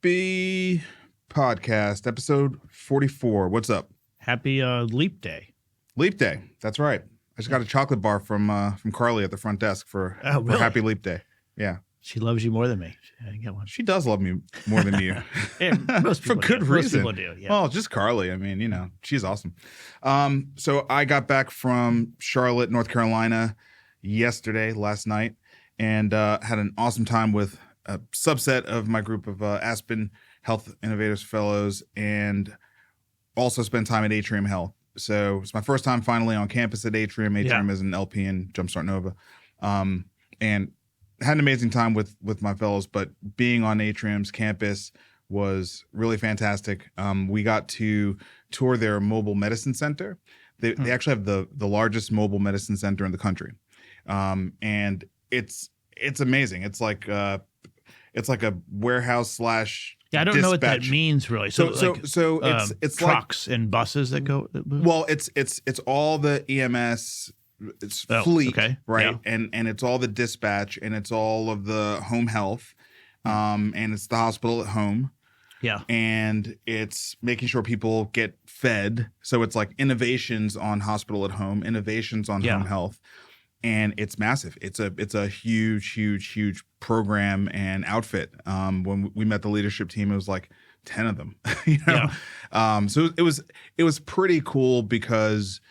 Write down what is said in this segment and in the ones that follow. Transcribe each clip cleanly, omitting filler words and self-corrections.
Happy podcast, episode 44. What's up? Happy Leap Day. Leap Day. That's right. I just got a chocolate bar from Carly at the front desk for Happy Leap Day. Yeah. She loves you more than me. I didn't get one. She does love me more than you. Most people for good do. reason. Most people do, yeah. Well, just Carly. I mean, she's awesome. So I got back from Charlotte, North Carolina last night, and had an awesome time with a subset of my group of Aspen Health Innovators Fellows, and also spent time at Atrium Health. So it's my first time finally on campus at Atrium. Atrium is an LP in Jumpstart Nova. And had an amazing time with my fellows, but being on Atrium's campus was really fantastic. We got to tour their mobile medicine center. They actually have the largest mobile medicine center in the country. And it's amazing. It's like a warehouse slash I don't know what that means really. So it's trucks like, and buses that go. Well, it's all the EMS. It's fleet, right? Yeah. And it's all the dispatch, and it's all of the home health, and it's the hospital at home. Yeah. And it's making sure people get fed. So it's like innovations on hospital at home, innovations on home health. And it's massive. It's a huge program and outfit. When we met the leadership team, it was like 10 of them. So it was pretty cool because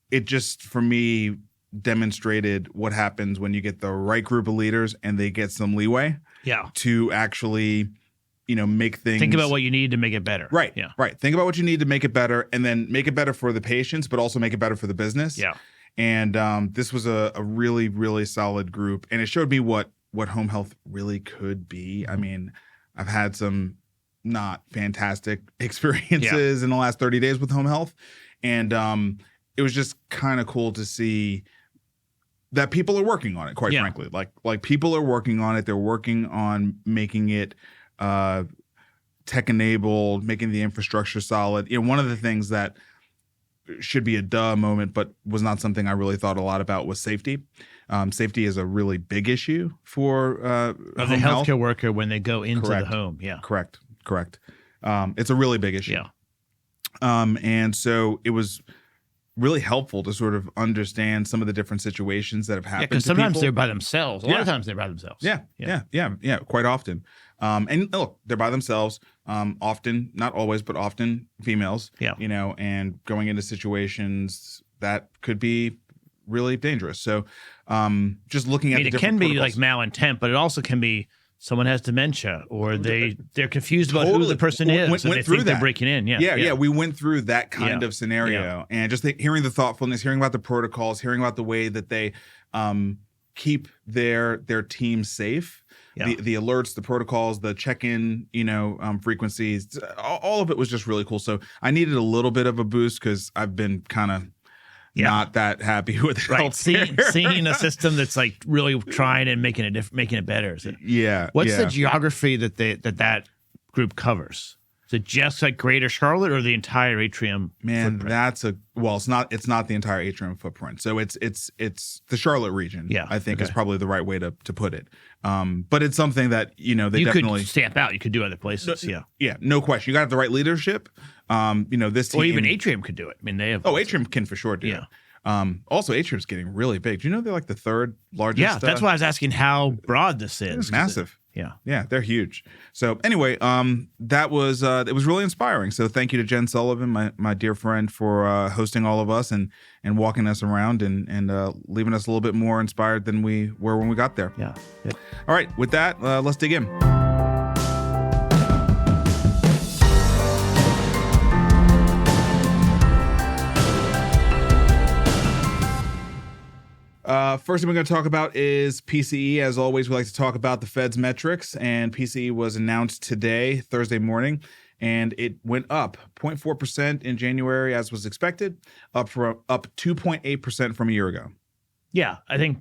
it just, for me, demonstrated what happens when you get the right group of leaders and they get some leeway to actually, make things. Think about what you need to make it better. Right. Yeah. Right. Think about what you need to make it better, and then make it better for the patients, but also make it better for the business. Yeah. And this was a really, really solid group, and it showed me what home health really could be. I mean, I've had some not fantastic experiences in the last 30 days with home health, and it was just kind of cool to see that people are working on it, quite frankly. Like people are working on it. They're working on making it tech-enabled, making the infrastructure solid. One of the things that should be a duh moment, but was not something I really thought a lot about, was safety. Safety is a really big issue for the healthcare worker when they go into the home. Yeah. Correct. It's a really big issue. Yeah. And so it was really helpful to sort of understand some of the different situations that have happened. Yeah, because sometimes they're by themselves. A lot of times they're by themselves. Yeah, quite often. And look, they're by themselves. Often, not always, but often females. Yeah. And going into situations that could be really dangerous. So, just looking at it can be like malintent, but it also can be someone has dementia, or they're confused about who the person is, and they think they're breaking in. Yeah. We went through that kind of scenario, and just hearing the thoughtfulness, hearing about the protocols, hearing about the way that they keep their team safe. Yeah. The alerts, the protocols, the check-in, frequencies, all of it was just really cool. So I needed a little bit of a boost because I've been kind of not that happy with healthcare. Seeing a system that's like really trying and making it better. What's the geography that group covers? Is it just like Greater Charlotte or the entire Atrium footprint? It's not the entire Atrium footprint. So it's the Charlotte region. Yeah, I think is probably the right way to put it. But it's something that they definitely could stamp out. You could do other places. No question. You got to have the right leadership. This team, or even Atrium could do it. I mean, they have. Atrium can for sure do it. Also, Atrium's getting really big. Do you know they're like the third largest? Yeah, that's why I was asking how broad this is. It's massive. Yeah, they're huge. So anyway, that was it was really inspiring. So thank you to Jen Sullivan, my dear friend, for hosting all of us and walking us around and leaving us a little bit more inspired than we were when we got there. Yeah. All right, with that, let's dig in. First thing we're going to talk about is PCE. As always, we like to talk about the Fed's metrics, and PCE was announced today, Thursday morning, and it went up 0.4% in January, as was expected, up 2.8% from a year ago. Yeah, I think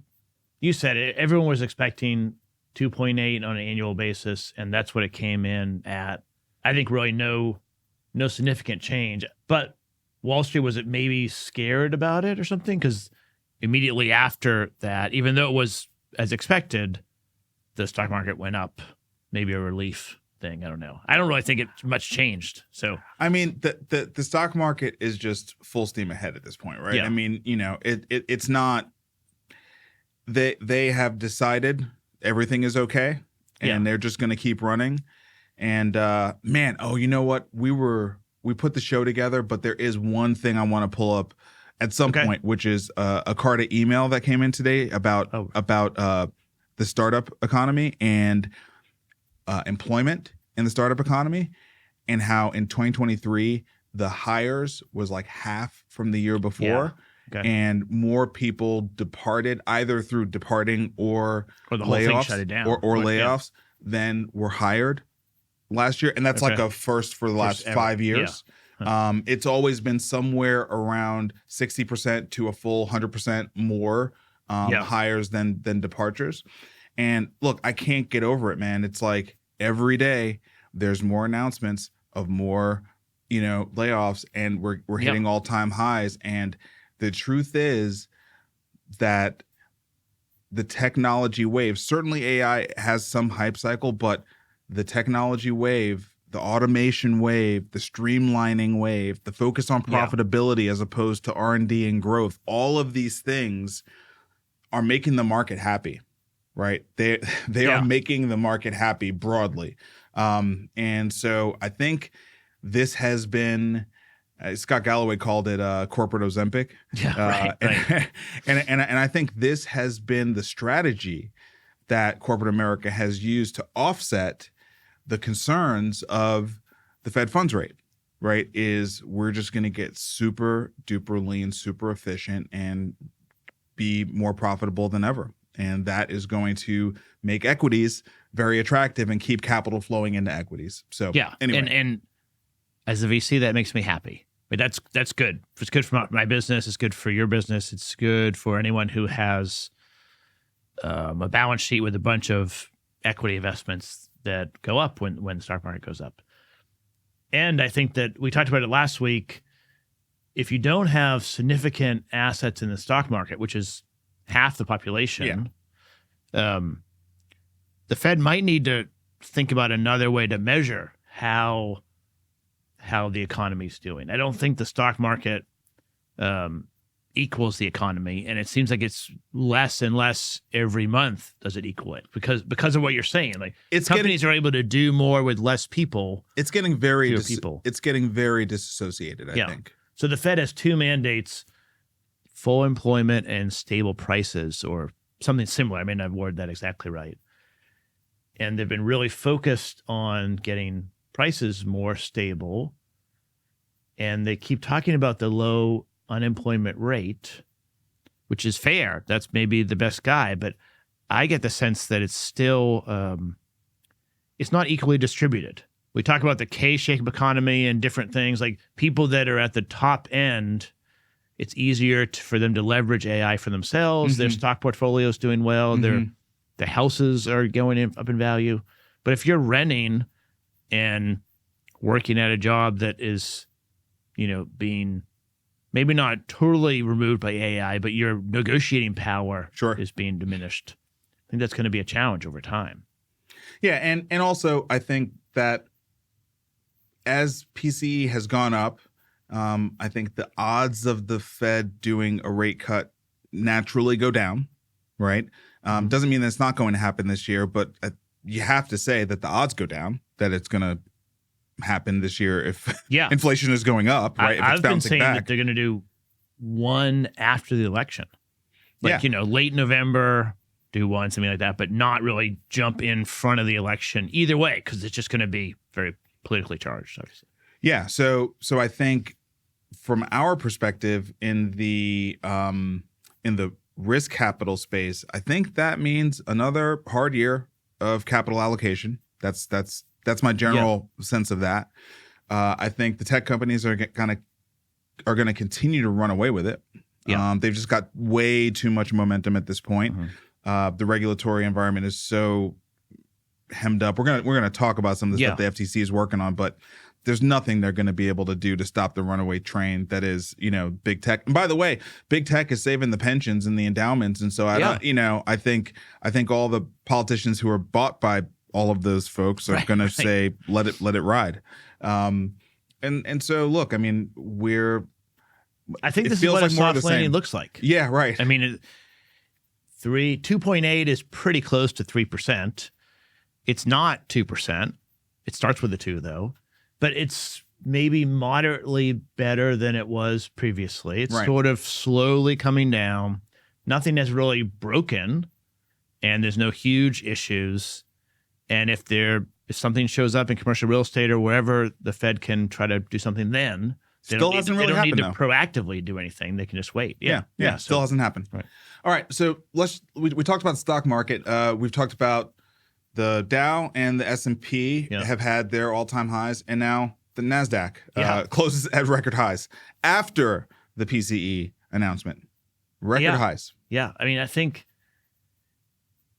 you said it. Everyone was expecting 2.8 on an annual basis, and that's what it came in at. I think really no significant change, but Wall Street was maybe scared about it or something, because immediately after that, even though it was as expected, the stock market went up, maybe a relief thing. I don't know. I don't really think it's much changed. So I mean, the stock market is just full steam ahead at this point, right? Yeah. I mean, it's not. They have decided everything is okay, and they're just going to keep running. And man, you know what? We put the show together, but there is one thing I want to pull up at some point, which is a Carta email that came in today about the startup economy and employment in the startup economy, and how in 2023 the hires was like half from the year before. Okay. And more people departed either through departing or the whole thing layoffs shut it down. or layoffs than were hired last year. And that's like a first for the last 5 years. Yeah. It's always been somewhere around 60% to a full 100% more hires than departures. And look, I can't get over it, man. It's like every day there's more announcements of more, layoffs, and we're hitting all-time highs. And the truth is that the technology wave, certainly AI has some hype cycle, but the technology wave, the automation wave, the streamlining wave, the focus on profitability as opposed to R&D and growth, all of these things are making the market happy, right? They are making the market happy broadly. And so I think this has been, Scott Galloway called it corporate Ozempic. Yeah, right. And I think this has been the strategy that corporate America has used to offset the concerns of the Fed funds rate, right? Is we're just going to get super duper lean, super efficient, and be more profitable than ever. And that is going to make equities very attractive and keep capital flowing into equities. So anyway. And as a VC, that makes me happy. But that's good. It's good for my business. It's good for your business. It's good for anyone who has a balance sheet with a bunch of equity investments that go up when the stock market goes up. And I think that we talked about it last week. If you don't have significant assets in the stock market, which is half the population, the Fed might need to think about another way to measure how the economy's doing. I don't think the stock market equals the economy, and it seems like it's less and less every month does it equal it because of what you're saying. Like companies are able to do more with less people. It's getting very it's getting very disassociated, I think. So the Fed has two mandates: full employment and stable prices, or something similar. I may not have worded that exactly right. And they've been really focused on getting prices more stable. And they keep talking about the low unemployment rate, which is fair. That's maybe the best guy. But I get the sense that it's still, it's not equally distributed. We talk about the K-shaped economy and different things, like people that are at the top end, it's easier for them to leverage AI for themselves. Their stock portfolio is doing well. Their houses are going up in value. But if you're renting and working at a job that is, being maybe not totally removed by AI, but your negotiating power is being diminished. I think that's going to be a challenge over time. Yeah, and also I think that as PCE has gone up, I think the odds of the Fed doing a rate cut naturally go down, right? Doesn't mean that it's not going to happen this year, but you have to say that the odds go down that it's going to happen this year if inflation is going up, right? I've been saying that they're going to do one after the election. Like, late November, do one, something like that, but not really jump in front of the election either way, because it's just going to be very politically charged, obviously. Yeah. So I think from our perspective in the risk capital space, I think that means another hard year of capital allocation. That's my general sense of that. I think the tech companies are going to continue to run away with it. They've just got way too much momentum at this point. The regulatory environment is so hemmed up. We're gonna talk about some of the stuff the FTC is working on, but there's nothing they're going to be able to do to stop the runaway train that is, big tech. And by the way, big tech is saving the pensions and the endowments, and so I think all the politicians who are bought by all of those folks are going to say, let it ride. And so, look, I mean, I think this is what a soft landing looks like. Yeah, right. I mean, 2.8 is pretty close to 3%. It's not 2%. It starts with a 2, though. But it's maybe moderately better than it was previously. It's sort of slowly coming down. Nothing has really broken, and there's no huge issues. And if something shows up in commercial real estate or wherever, the Fed can try to do something then. Still hasn't really happened, They don't need to proactively do anything. They can just wait. Yeah. Still hasn't happened. Right. All right. So we talked about the stock market. We've talked about the Dow and the S&P have had their all-time highs, and now the Nasdaq closes at record highs after the PCE announcement. Record highs. Yeah. I mean, I think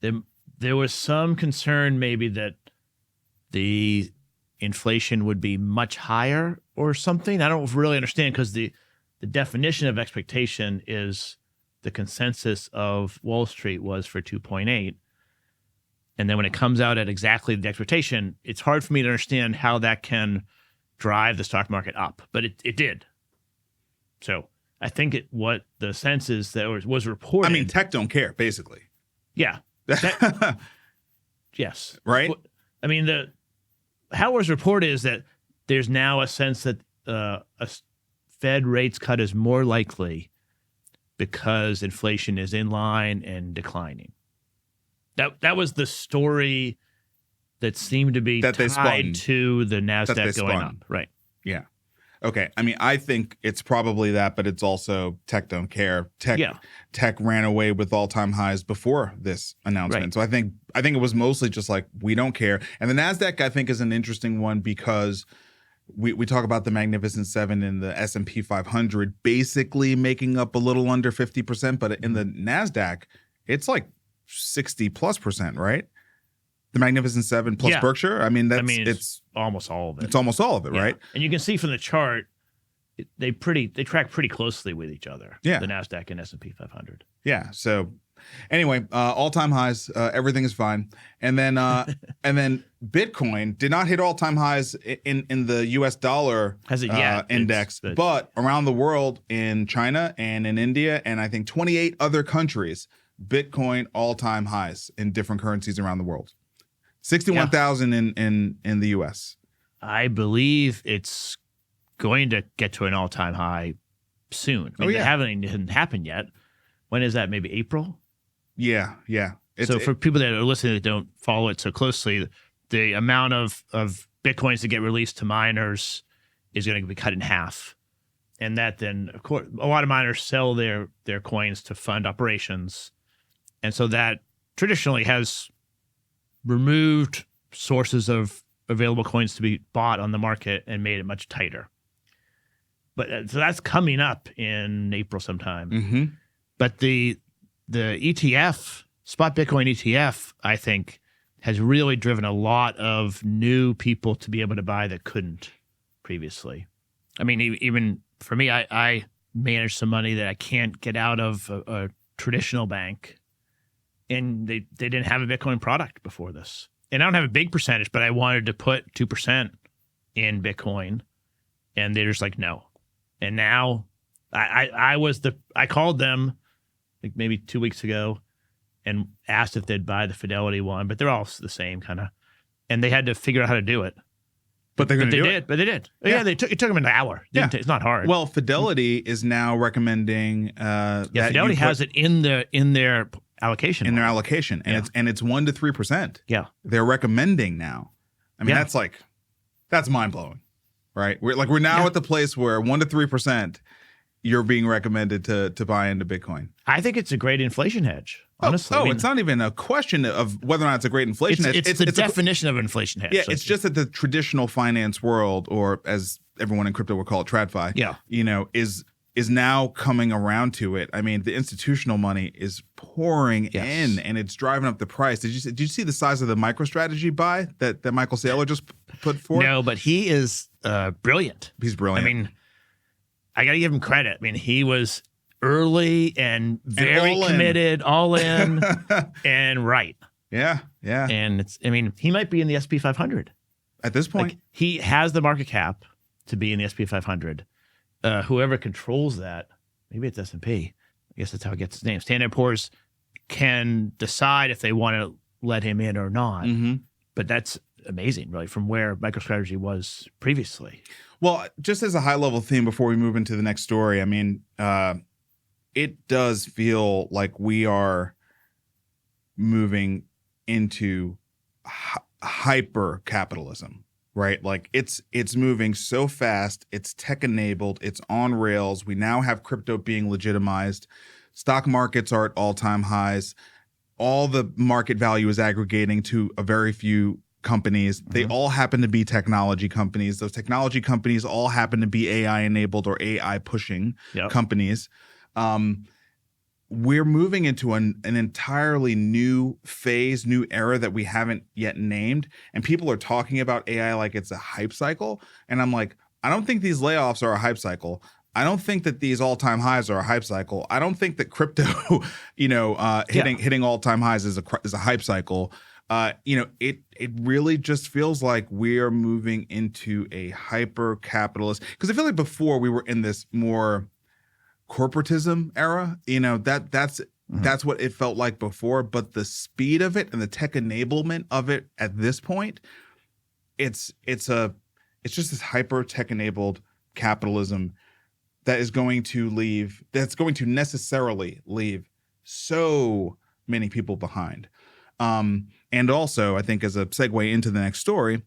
there was some concern maybe that the inflation would be much higher or something. I don't really understand, because the definition of expectation is the consensus of Wall Street was for 2.8. And then when it comes out at exactly the expectation, it's hard for me to understand how that can drive the stock market up. But it did. So I think what the sense is that was reported. I mean, tech don't care, basically. Yeah. Yes. Right? I mean, how it was reported is that there's now a sense that a Fed rates cut is more likely because inflation is in line and declining. That was the story that seemed to be tied to the Nasdaq going up. Right. Yeah. Okay. I mean, I think it's probably that, but it's also tech don't care. Tech ran away with all-time highs before this announcement. Right. So I think it was mostly just like, we don't care. And the Nasdaq, I think, is an interesting one because we talk about the Magnificent Seven and the S&P 500 basically making up a little under 50%, but in the Nasdaq, it's like 60+%, right? The Magnificent Seven plus Berkshire. I mean, it's almost all of it. It's almost all of it, right? And you can see from the chart, they track pretty closely with each other. Yeah, the Nasdaq and S&P 500. Yeah. So anyway, all-time highs. Everything is fine. And then Bitcoin did not hit all-time highs in the U.S. dollar index, but around the world, in China and in India and I think 28 other countries, Bitcoin all-time highs in different currencies around the world. 61,000 in the U.S. I believe it's going to get to an all-time high soon. I mean, it hasn't happened yet. When is that? Maybe April? Yeah. So for people that are listening that don't follow it so closely, the amount of Bitcoins that get released to miners is going to be cut in half. And that then, of course, a lot of miners sell their coins to fund operations. And so that traditionally has removed sources of available coins to be bought on the market and made it much tighter. But so that's coming up in April sometime. Mm-hmm. But the ETF, spot Bitcoin ETF, I think, has really driven a lot of new people to be able to buy that couldn't previously. I mean, even for me, I manage some money that I can't get out of a traditional bank. And they didn't have a Bitcoin product before this. And I don't have a big percentage, but I wanted to put 2% in Bitcoin. And they're just like, no. And now I called them like maybe 2 weeks ago and asked if they'd buy the Fidelity one, but they're all the same kind of. And they had to figure out how to do it. But they did. But they did. Yeah, it took them an hour. It's not hard. Well, Fidelity is now recommending Fidelity has it in their allocation. In their allocation. And it's 1% to 3%. Yeah. They're recommending now. I mean, that's mind-blowing. Right? We're now at the place where 1% to 3% you're being recommended to buy into Bitcoin. I think it's a great inflation hedge. Honestly. I mean, it's not even a question of whether or not it's a great inflation hedge. It's the definition of inflation hedge. Yeah, it's just that the traditional finance world, or as everyone in crypto would call it, TradFi, is now coming around to it. I mean, the institutional money is pouring in, and it's driving up the price. Did you see the size of the MicroStrategy buy that Michael Saylor just put forth? No, but he is brilliant. He's brilliant. I mean, I got to give him credit. I mean, he was early and very committed, all in, and right. Yeah. And he might be in the SP 500 At this point, Like, he has the market cap to be in the SP 500. Whoever controls that, maybe it's S&P. I guess that's how it gets its name. Standard & Poor's can decide if they want to let him in or not. mm-hmm. But that's amazing, really, from where MicroStrategy was previously. Well, just as a high level theme before we move into the next story, I mean, it does feel like we are moving into hyper capitalism, right? Like it's moving so fast. It's tech enabled. It's on rails. We now have crypto being legitimized. Stock markets are at all-time highs. All the market value is aggregating to a very few companies. They all happen to be technology companies. Those technology companies all happen to be AI enabled or AI pushing companies. We're moving into an entirely new phase, new era that we haven't yet named. And people are talking about AI like it's a hype cycle. And I'm like, I don't think these layoffs are a hype cycle. I don't think that these all-time highs are a hype cycle. I don't think that crypto, hitting all-time highs is a hype cycle. It really just feels like we are moving into a hyper capitalist, because I feel like before we were in this more corporatism era, that's what it felt like before, but the speed of it and the tech enablement of it at this point, it's just this hyper tech enabled capitalism that's going to necessarily leave so many people behind. And also, I think as a segue into the next story,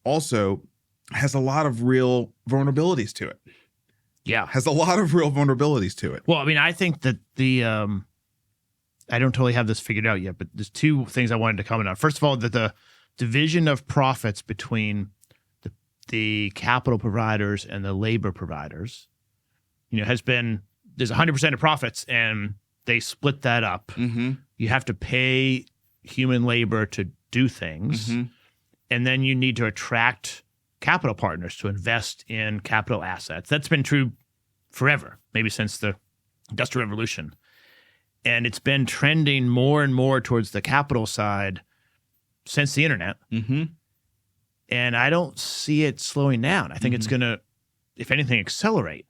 also has a lot of real vulnerabilities to it. Yeah. Has a lot of real vulnerabilities to it. Well, I mean, I think that I don't totally have this figured out yet, but there's two things I wanted to comment on. First of all, that the division of profits between the capital providers and the labor providers, has been, there's 100% of profits and they split that up. Mm-hmm. You have to pay human labor to do things. Mm-hmm. And then you need to attract capital partners to invest in capital assets. That's been true forever, maybe since the Industrial Revolution. And it's been trending more and more towards the capital side since the internet. Mm-hmm. And I don't see it slowing down. I think it's going to, if anything, accelerate.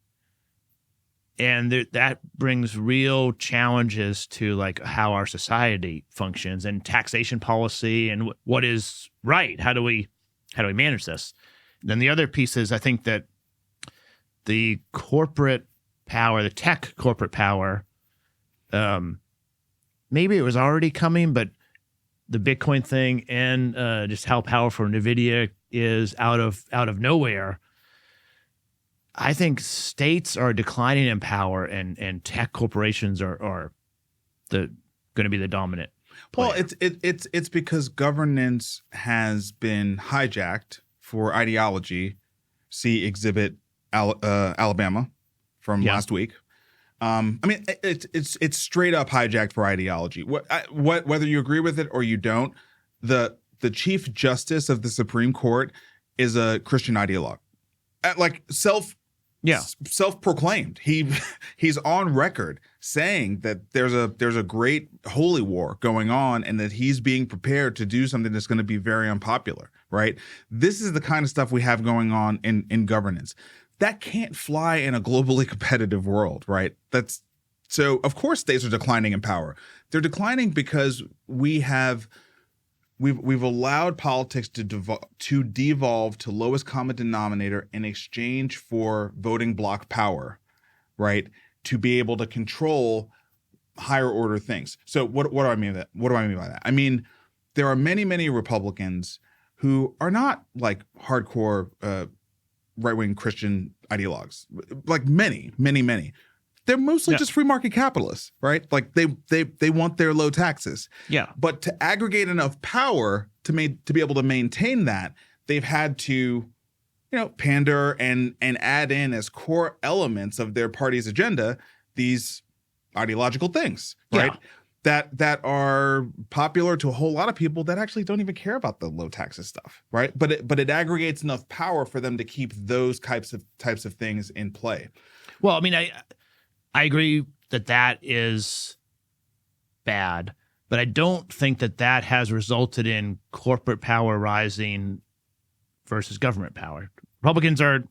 And that brings real challenges to like how our society functions and taxation policy and what is right. How do we manage this? Then the other piece is, I think that the corporate power, the tech corporate power, maybe it was already coming, but the Bitcoin thing and just how powerful NVIDIA is out of nowhere. I think states are declining in power, and tech corporations are going to be the dominant player. Well, it's because governance has been hijacked for ideology. See Exhibit Alabama from last week. I mean, it's straight up hijacked for ideology. Whether you agree with it or you don't, the Chief Justice of the Supreme Court is a Christian ideologue, like self-proclaimed. He's on record saying that there's a great holy war going on, and that he's being prepared to do something that's going to be very unpopular. Right? This is the kind of stuff we have going on in governance. That can't fly in a globally competitive world, right? So of course states are declining in power. They're declining because we've allowed politics to devolve to lowest common denominator in exchange for voting bloc power, right? To be able to control higher order things. So what do I mean by that? What do I mean by that? I mean, there are many, many Republicans who are not like hardcore right-wing Christian ideologues, like many. They're mostly just free market capitalists, right? Like they want their low taxes. Yeah. But to aggregate enough power to be able to maintain that, they've had to, pander and add in as core elements of their party's agenda these ideological things, right? Yeah. That are popular to a whole lot of people that actually don't even care about the low taxes stuff, right? But it aggregates enough power for them to keep those types of things in play. Well, I mean, I agree that is bad. But I don't think that has resulted in corporate power rising versus government power. Republicans are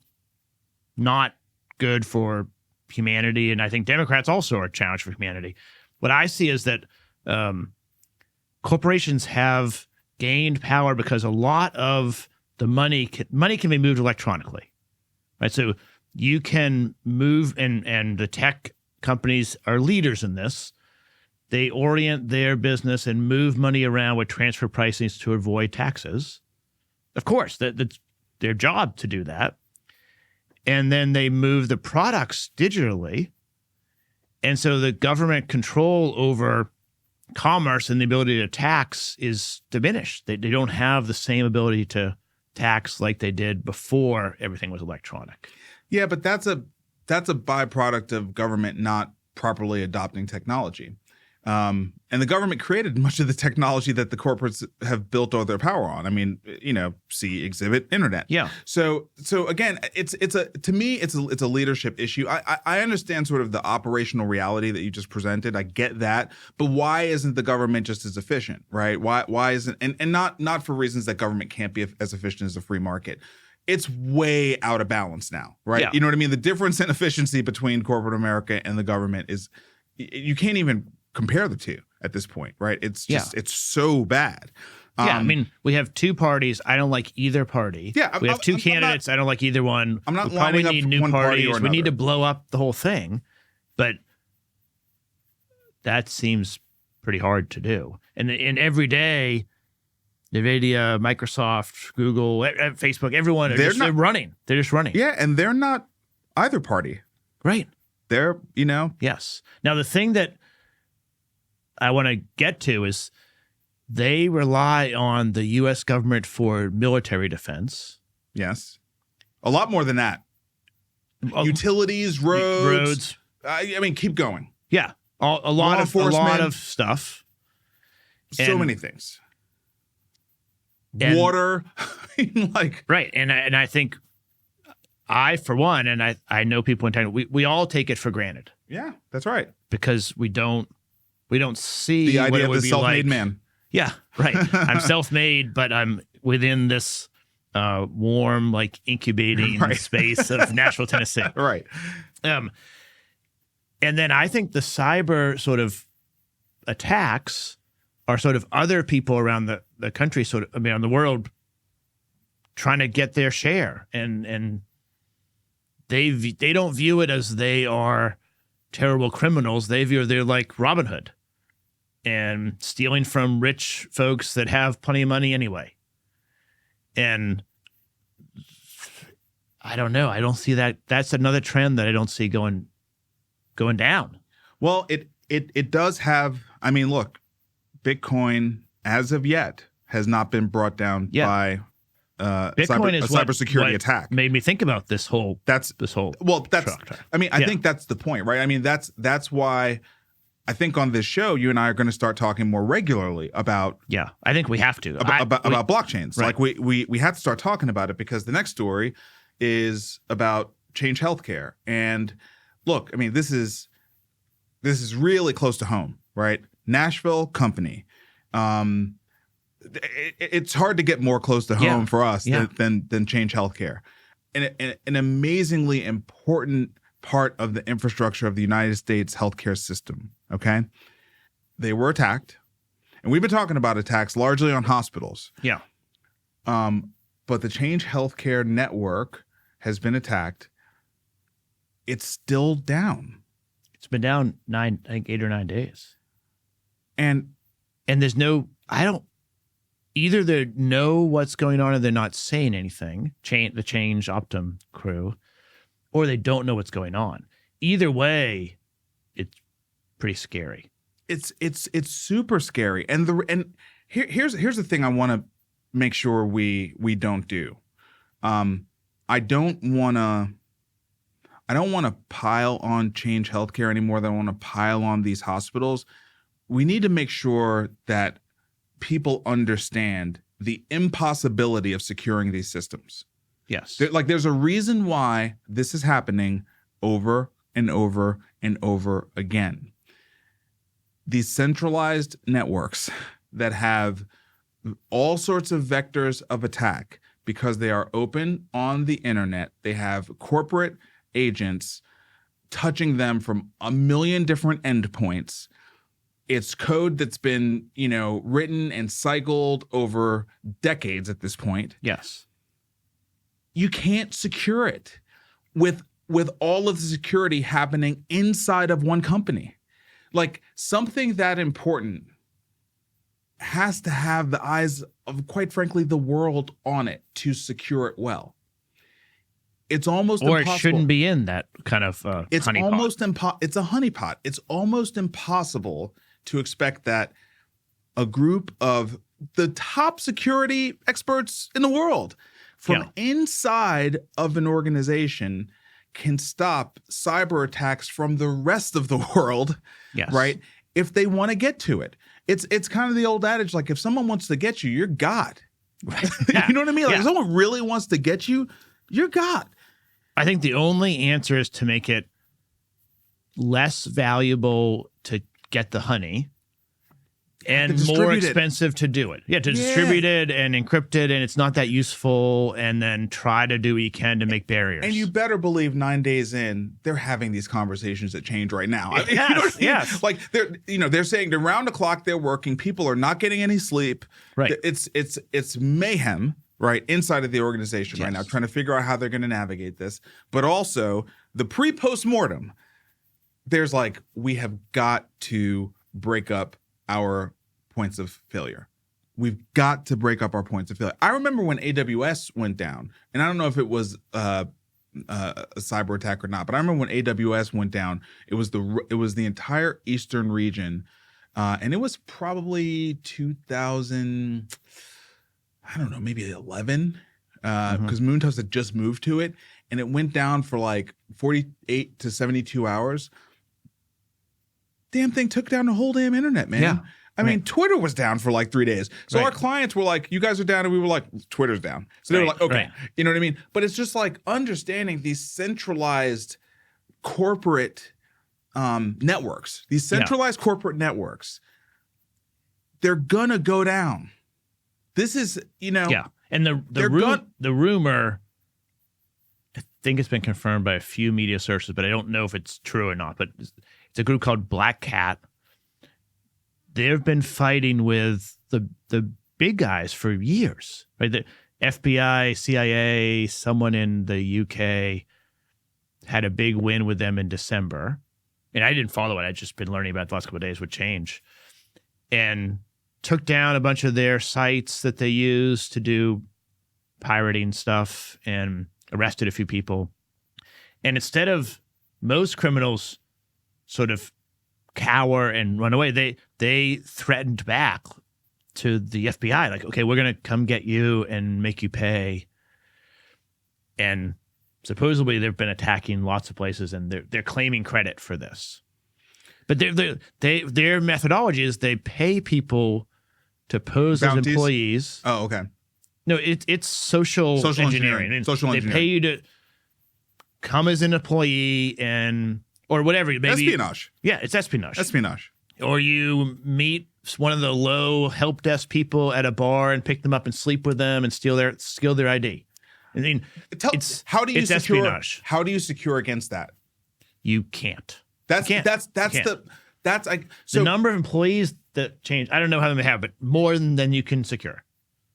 not good for humanity, and I think Democrats also are a challenge for humanity. What I see is that corporations have gained power because a lot of the money can be moved electronically, right? So you can move, and the tech companies are leaders in this. They orient their business and move money around with transfer pricings to avoid taxes. Of course, that's their job to do that. And then they move the products digitally. And so the government control over commerce and the ability to tax is diminished. They don't have the same ability to tax like they did before everything was electronic. Yeah, but that's a byproduct of government not properly adopting technology. And the government created much of the technology that the corporates have built all their power on. I mean, see Exhibit Internet. Yeah. So again, to me, it's a leadership issue. I understand sort of the operational reality that you just presented. I get that, but why isn't the government just as efficient, right? Why isn't and not for reasons that government can't be as efficient as a free market. It's way out of balance now, right? Yeah. You know what I mean? The difference in efficiency between corporate America and the government is you can't even compare the two at this point, right? It's just it's so bad. I mean, we have two parties. I don't like either party. Yeah, we have two candidates. I don't like either one. I'm not we probably lining up need for new one party parties. or We need to another. blow up the whole thing, but that seems pretty hard to do. And every day, NVIDIA, Microsoft, Google, Facebook, everyone they're running. They're just running. Yeah, and they're not either party. Right. They're, Yes. Now, the thing that I want to get to is they rely on the U.S. government for military defense. Yes. A lot more than that. Utilities, roads. I mean, keep going. Yeah. A lot of stuff. So many things. Water. Right. And I think I, for one, and I know people in China, we all take it for granted. Yeah, that's right. Because we don't see the idea what it of would the be self-made like. man. Yeah, right. I'm self-made, but I'm within this warm, incubating space of Nashville, Tennessee. Right. And then I think the cyber sort of attacks are sort of other people around the country, around the world, trying to get their share, and they don't view it as they are terrible criminals. They view they're like Robin Hood and stealing from rich folks that have plenty of money anyway. And I don't know. I don't see that. That's another trend that I don't see going down. Well, it does have. I mean, look, Bitcoin as of yet has not been brought down by Bitcoin is a cybersecurity attack. Made me think about this whole. I mean, I think that's the point, right? I mean, that's why I think on this show you and I are going to start talking more regularly about. Yeah, I think we have to about blockchains. Right. Like we have to start talking about it because the next story is about Change Healthcare. And look, I mean, this is really close to home, right? Nashville company. It's hard to get more close to home for us than Change Healthcare. And an amazingly important part of the infrastructure of the United States healthcare system, okay? They were attacked. And we've been talking about attacks largely on hospitals. Yeah. But the Change Healthcare network has been attacked. It's still down. It's been down 8 or 9 days. And there's either they know what's going on and they're not saying anything, the Change Optum crew, or they don't know what's going on. Either way, it's pretty scary. It's super scary. And here's the thing I want to make sure we don't do. I don't want to pile on Change Healthcare any more than I want to pile on these hospitals. We need to make sure that people understand the impossibility of securing these systems. Yes. There's a reason why this is happening over and over and over again. these centralized networks that have all sorts of vectors of attack because they are open on the internet. They have corporate agents touching them from a million different endpoints. It's code that's been, written and cycled over decades at this point. Yes. You can't secure it with all of the security happening inside of one company. Like, something that important has to have the eyes of, quite frankly, the world on it to secure it well. It's almost impossible. It shouldn't be in that kind of it's honeypot. Almost it's a honeypot. It's almost impossible to expect that a group of the top security experts in the world from inside of an organization can stop cyber attacks from the rest of the world, right? If they want to get to it. It's kind of the old adage, like, if someone wants to get you, you're God. Right? You know what I mean? Like, if someone really wants to get you, you're God. I think the only answer is to make it less valuable to get the honey and more expensive to do it. Yeah, to distribute it and encrypt it, and it's not that useful, and then try to do what you can to make barriers. And you better believe 9 days in, they're having these conversations that change right now. Yes, you know what I mean? Like, they're saying they're round the clock, they're working, people are not getting any sleep. Right. It's mayhem, right, inside of the organization right now, trying to figure out how they're going to navigate this. But also the pre-post-mortem, there's like, we have got to break up our points of failure. We've got to break up our points of failure. I remember when AWS went down, and I don't know if it was a cyber attack or not, but I remember when AWS went down, it was the entire eastern region, and it was probably 2000, I don't know, maybe 11, because Moontoast had just moved to it, and it went down for like 48 to 72 hours. Damn thing took down the whole damn internet, man. Yeah. I mean, Twitter was down for like 3 days. So our clients were like, you guys are down. And we were like, Twitter's down. So they were like, okay. You know what I mean? But it's just like understanding these centralized corporate networks, these centralized corporate networks, they're going to go down. This is, Yeah. And the rumor, I think it's been confirmed by a few media sources, but I don't know if it's true or not. But it's a group called Black Cat. They've been fighting with the big guys for years, right? The FBI, CIA, someone in the UK had a big win with them in December. And I didn't follow it. I'd just been learning about it the last couple of days would change. And took down a bunch of their sites that they use to do pirating stuff and arrested a few people. And instead of most criminals sort of cower and run away, they threatened back to the FBI, like, okay, we're going to come get you and make you pay. And supposedly they've been attacking lots of places, and they're claiming credit for this. But their methodology is they pay people to pose as employees. Oh, okay. No, it's social engineering. Social engineering. They pay you to come as an employee or whatever. Maybe espionage. Yeah, it's espionage. Espionage. Or you meet one of the low help desk people at a bar and pick them up and sleep with them and steal their ID. I mean, how do you it's secure? Espionage. How do you secure against that? You can't. The number of employees that change. I don't know how many they have, but more than you can secure.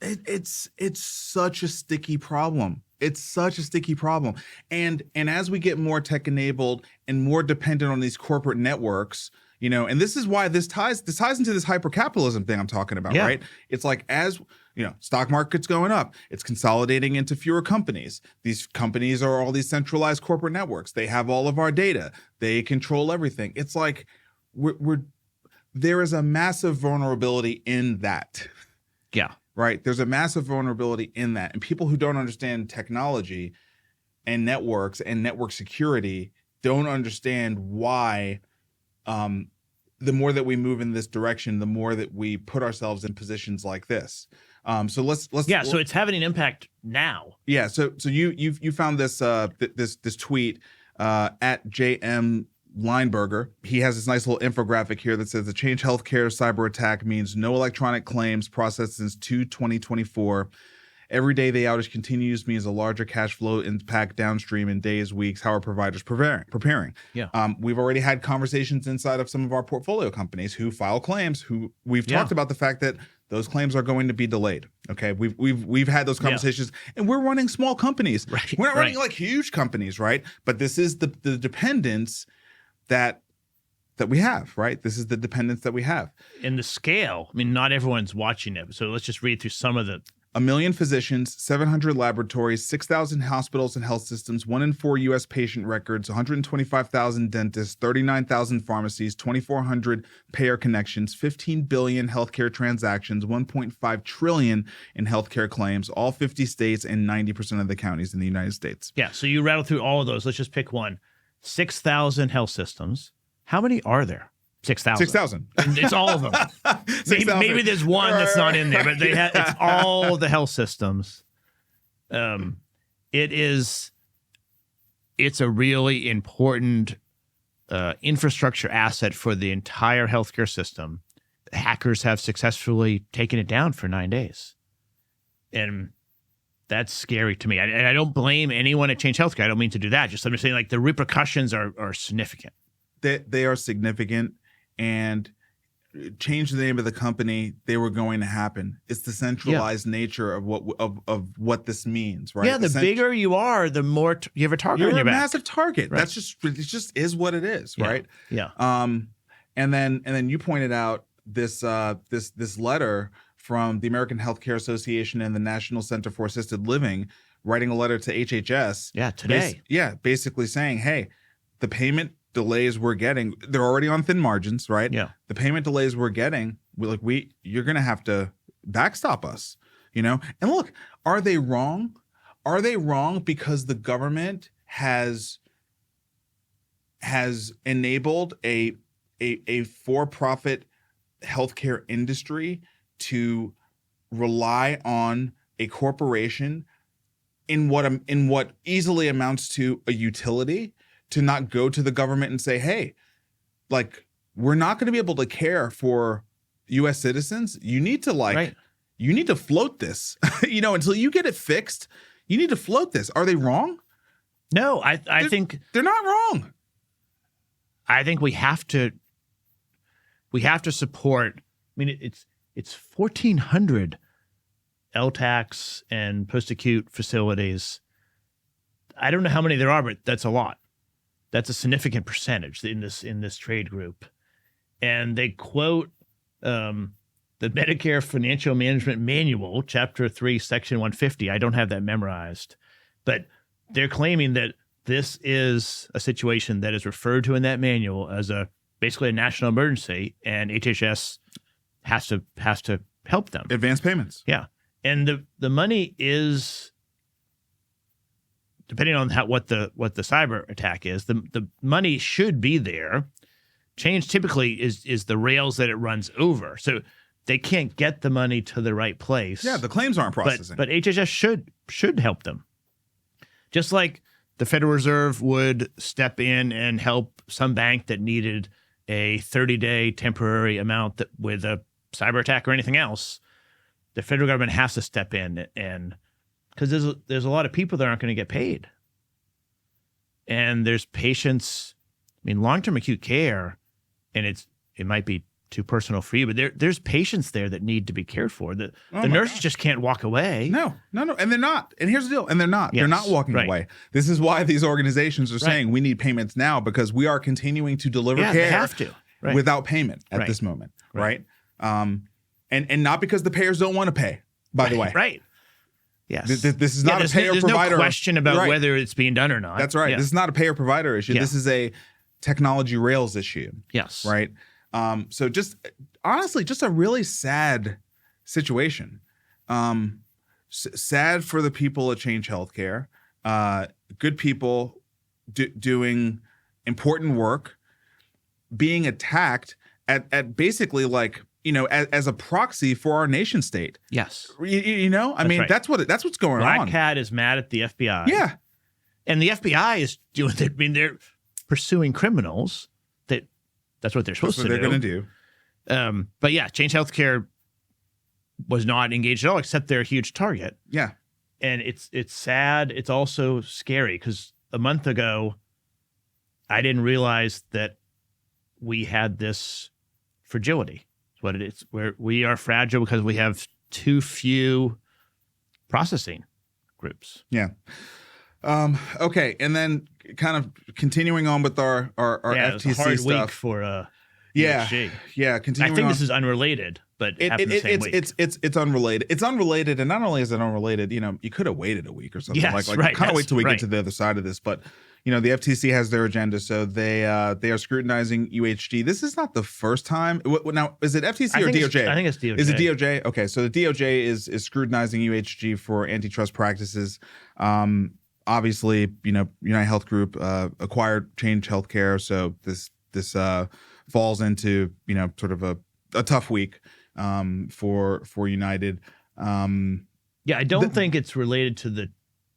It's such a sticky problem. It's such a sticky problem. And as we get more tech enabled and more dependent on these corporate networks, and this is why this ties into this hyper-capitalism thing I'm talking about, right? It's like, as stock market's going up, it's consolidating into fewer companies. These companies are all these centralized corporate networks. They have all of our data. They control everything. It's like there is a massive vulnerability in that. Yeah. Right? There's a massive vulnerability in that. And people who don't understand technology and networks and network security don't understand why the more that we move in this direction, the more that we put ourselves in positions like this. So it's having an impact now. Yeah. So you found this this tweet at JM Lineberger. He has this nice little infographic here that says the Change Healthcare cyber attack means no electronic claims processed since 2024. Every day the outage continues means a larger cash flow impact downstream in days, weeks. How are providers preparing? Yeah. We've already had conversations inside of some of our portfolio companies who file claims. Who we've talked about the fact that those claims are going to be delayed. Okay, we've had those conversations, and we're running small companies. Right. We're not running like huge companies, right? But this is the dependence that we have, right? This is the dependence that we have. And the scale. I mean, not everyone's watching it, so let's just read through some of the. 1 million physicians, 700 laboratories, 6,000 hospitals and health systems, 1 in 4 U.S. patient records, 125,000 dentists, 39,000 pharmacies, 2,400 payer connections, 15 billion healthcare transactions, 1.5 trillion in healthcare claims, all 50 states and 90% of the counties in the United States. Yeah, so you rattle through all of those. Let's just pick one. 6,000 health systems. How many are there? 6,000. 6,000. It's all of them. maybe there's one that's not in there, but it's all the health systems. It's a really important infrastructure asset for the entire healthcare system. Hackers have successfully taken it down for 9 days. And that's scary to me. And I don't blame anyone at Change Healthcare. I don't mean to do that. Just I'm saying, like, the repercussions are significant. They are significant. And change the name of the company, they were going to happen. It's the centralized nature of what this means, right? Yeah, the bigger you are, the more you have a target on your back. You're a massive target. Right. It just is what it is, right? Yeah. And then you pointed out this letter from the American Healthcare Association and the National Center for Assisted Living, writing a letter to HHS. Yeah, today. Basically saying, hey, the payment delays we're getting, they're already on thin margins, right? Yeah. The payment delays we're getting, you're going to have to backstop us, And look, are they wrong? Are they wrong because the government has enabled a for-profit healthcare industry to rely on a corporation in what easily amounts to a utility, to not go to the government and say, hey, like, we're not going to be able to care for U.S. citizens. You need to you need to float this, until you get it fixed. You need to float this. Are they wrong? No, I think they're not wrong. I think we have to support. I mean, it's 1,400 LTACs and post-acute facilities. I don't know how many there are, but that's a lot. That's a significant percentage in this trade group. And they quote the Medicare Financial Management Manual, Chapter 3, Section 150. I don't have that memorized. But they're claiming that this is a situation that is referred to in that manual as basically a national emergency, and HHS has to help them. Advance payments. Yeah. And the money is, depending on what the cyber attack is, the money should be there. Change typically is the rails that it runs over. So they can't get the money to the right place. Yeah, the claims aren't processing. But HHS should help them. Just like the Federal Reserve would step in and help some bank that needed a 30-day temporary amount with a cyber attack or anything else, the federal government has to step in, and because there's a lot of people that aren't going to get paid. And there's patients, I mean, long-term acute care, and it might be too personal for you, but there's patients there that need to be cared for. The nurses just can't walk away. No. And they're not. And here's the deal. And they're not. Yes, they're not walking away. This is why these organizations are saying we need payments now, because we are continuing to deliver care they have to. Without payment at this moment. Right. And not because the payers don't want to pay, by the way. Right. Yes. This is not a payer provider. There's no question about whether it's being done or not. That's right. Yeah. This is not a payer provider issue. Yeah. This is a technology rails issue. Yes. Right. So just honestly, just a really sad situation. Sad for the people at Change Healthcare. Good people doing important work, being attacked at basically as a proxy for our nation state. Yes. I mean, that's what's going on. Black Hat is mad at the FBI. Yeah. And the FBI is doing it. I mean, they're pursuing criminals. That's what they're supposed to do. That's what they're going to do. But yeah, Change Healthcare was not engaged at all, except they're a huge target. Yeah. And it's sad. It's also scary because a month ago, I didn't realize that we had this fragility. It's what it is. Where we are fragile because we have too few processing groups. Yeah. Okay. And then kind of continuing on with our FTC it was a hard stuff. week for Yeah. UHG. Yeah. Continuing I think on. this is unrelated, but it happened the same week. It's unrelated. It's unrelated, and not only is it unrelated, you could have waited a week or something. Yes, like right. kind of wait till we Right. get to the other side of this. But the FTC has their agenda, so they are scrutinizing UHG. This is not the first time. Now, is it FTC or DOJ? I think it's DOJ. Is it DOJ? Okay, so the DOJ is scrutinizing UHG for antitrust practices. Obviously, United Health Group acquired Change Healthcare, so this falls into sort of a tough week for United. Yeah, I don't think it's related to the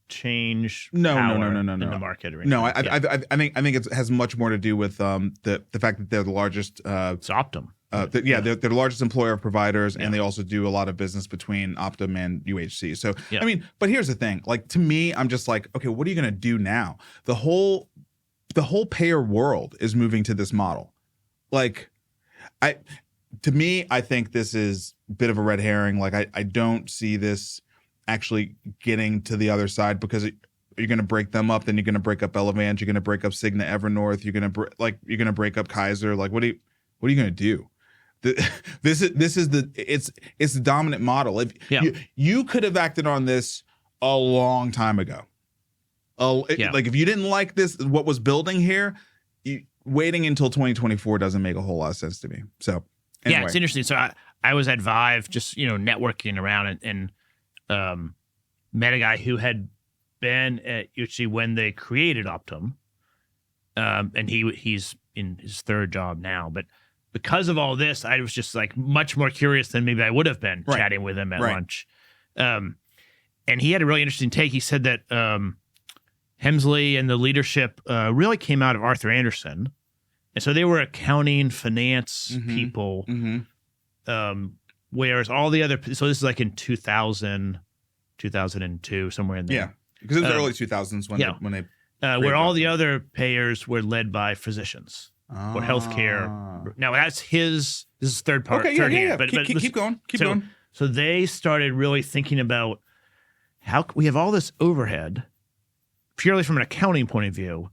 change No, power no. in the market or anything. No, I think it has much more to do with the fact that they're the largest. It's Optum. They're the largest employer of providers, Yeah. and they also do a lot of business between Optum and UHC. So Yeah. but here's the thing: like, to me, I'm just like, okay, what are you going to do now? The whole payer world is moving to this model. Like, to me, I think this is a bit of a red herring. Like, I don't see this actually getting to the other side, because you're going to break them up. Then you're going to break up Elevance. You're going to break up Cigna, Evernorth. You're going to break up Kaiser. Like, what are you going to do? This is it's the dominant model. If you could have acted on this a long time ago. Like, if you didn't like this, what was building here, waiting until 2024 doesn't make a whole lot of sense to me. So anyway. Yeah, it's interesting. So I was at ViVE, just networking around, and met a guy who had been at UHG when they created Optum, and he's in his third job now. But because of all this, I was just like much more curious than maybe I would have been chatting with him at lunch. And he had a really interesting take. He said that Hemsley and the leadership really came out of Arthur Andersen. And so they were accounting, finance people, whereas all the other, so this is like in 2000, 2002, somewhere in there. Yeah, because it was the early 2000s when they where all the other payers were led by physicians or healthcare. Now this is third part. Okay, third yeah. hand, but Keep going. Keep going. So they started really thinking about how we have all this overhead, purely from an accounting point of view.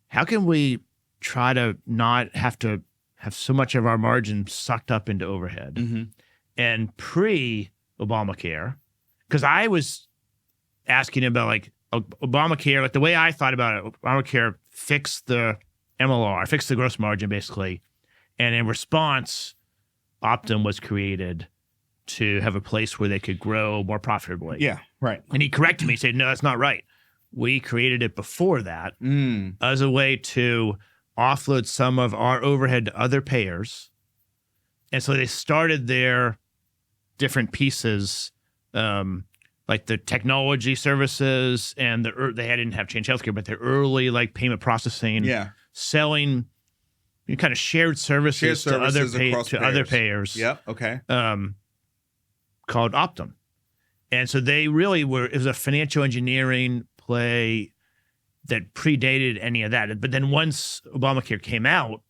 How can we try to not have to have so much of our margin sucked up into overhead? And pre-Obamacare, because I was asking about like Obamacare, like the way I thought about it, Obamacare fixed the MLR, fixed the gross margin basically. And in response, Optum was created to have a place where they could grow more profitably. Yeah, right. And he corrected me. He said, no, that's not right. We created it before that as a way to offload some of our overhead to other payers. And so they started their different pieces, like the technology services and they didn't have Change Healthcare, but their early like payment processing, selling kind of shared services to other payers. Yep. Okay. Called Optum. And so they really it was a financial engineering play that predated any of that. But then once Obamacare came out,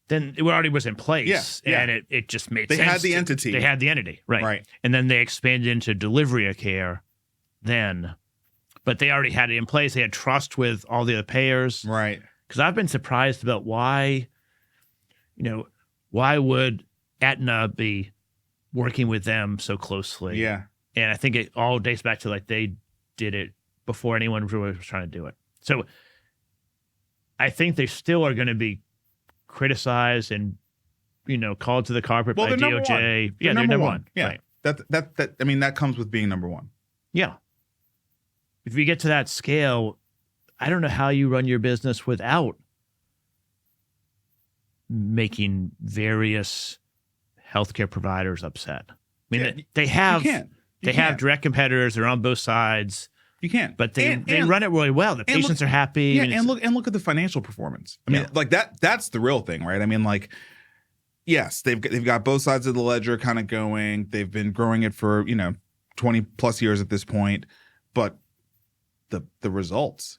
then it already was in place. And it just made sense. They had the entity. They had the entity, right. And then they expanded into delivery of care then. But they already had it in place. They had trust with all the other payers. Right. Because I've been surprised about why would Aetna be working with them so closely? Yeah. And I think it all dates back to like they did it before anyone really was trying to do it. So I think they still are going to be criticized and, called to the carpet by DOJ. Yeah, they're number one. Yeah. Right. That comes with being number one. Yeah. If you get to that scale, I don't know how you run your business without making various healthcare providers upset. I mean, they have direct competitors. They're on both sides. You can't. But they run it really well. The patients are happy. Yeah, I mean, and look at the financial performance. I mean, like that's the real thing, right? I mean, like, yes, they've got both sides of the ledger kind of going. They've been growing it for 20 plus years at this point, but the results.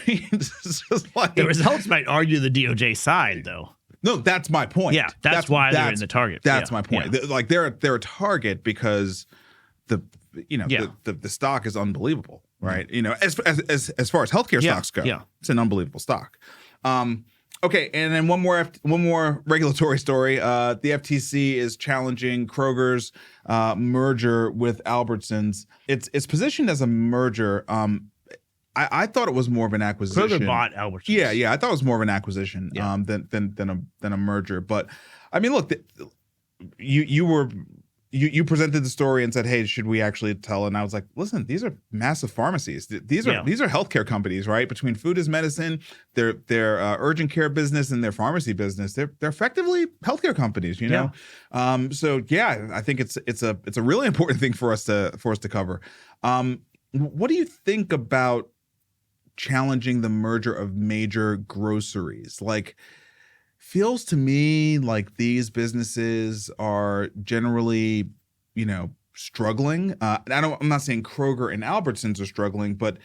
It's just like, the results might argue the DOJ side, though. No, that's my point. Yeah, that's why they're in the target. That's my point. Yeah. Like they're a target because the stock is unbelievable, right? As far as healthcare stocks go, it's an unbelievable stock. Okay, and then one more regulatory story. The FTC is challenging Kroger's merger with Albertsons. It's positioned as a merger. I thought it was more of an acquisition. Kroger bought Albertsons. Yeah. I thought it was more of an acquisition than a merger. But I mean, look, you presented the story and said, "Hey, should we actually tell?" And I was like, "Listen, these are massive pharmacies. These are healthcare companies, right? Between food is medicine, their urgent care business, and their pharmacy business, they're effectively healthcare companies, So yeah, I think it's a really important thing for us to cover. What do you think about challenging the merger of major groceries? Like, feels to me like these businesses are generally, struggling. I'm not saying Kroger and Albertsons are struggling, but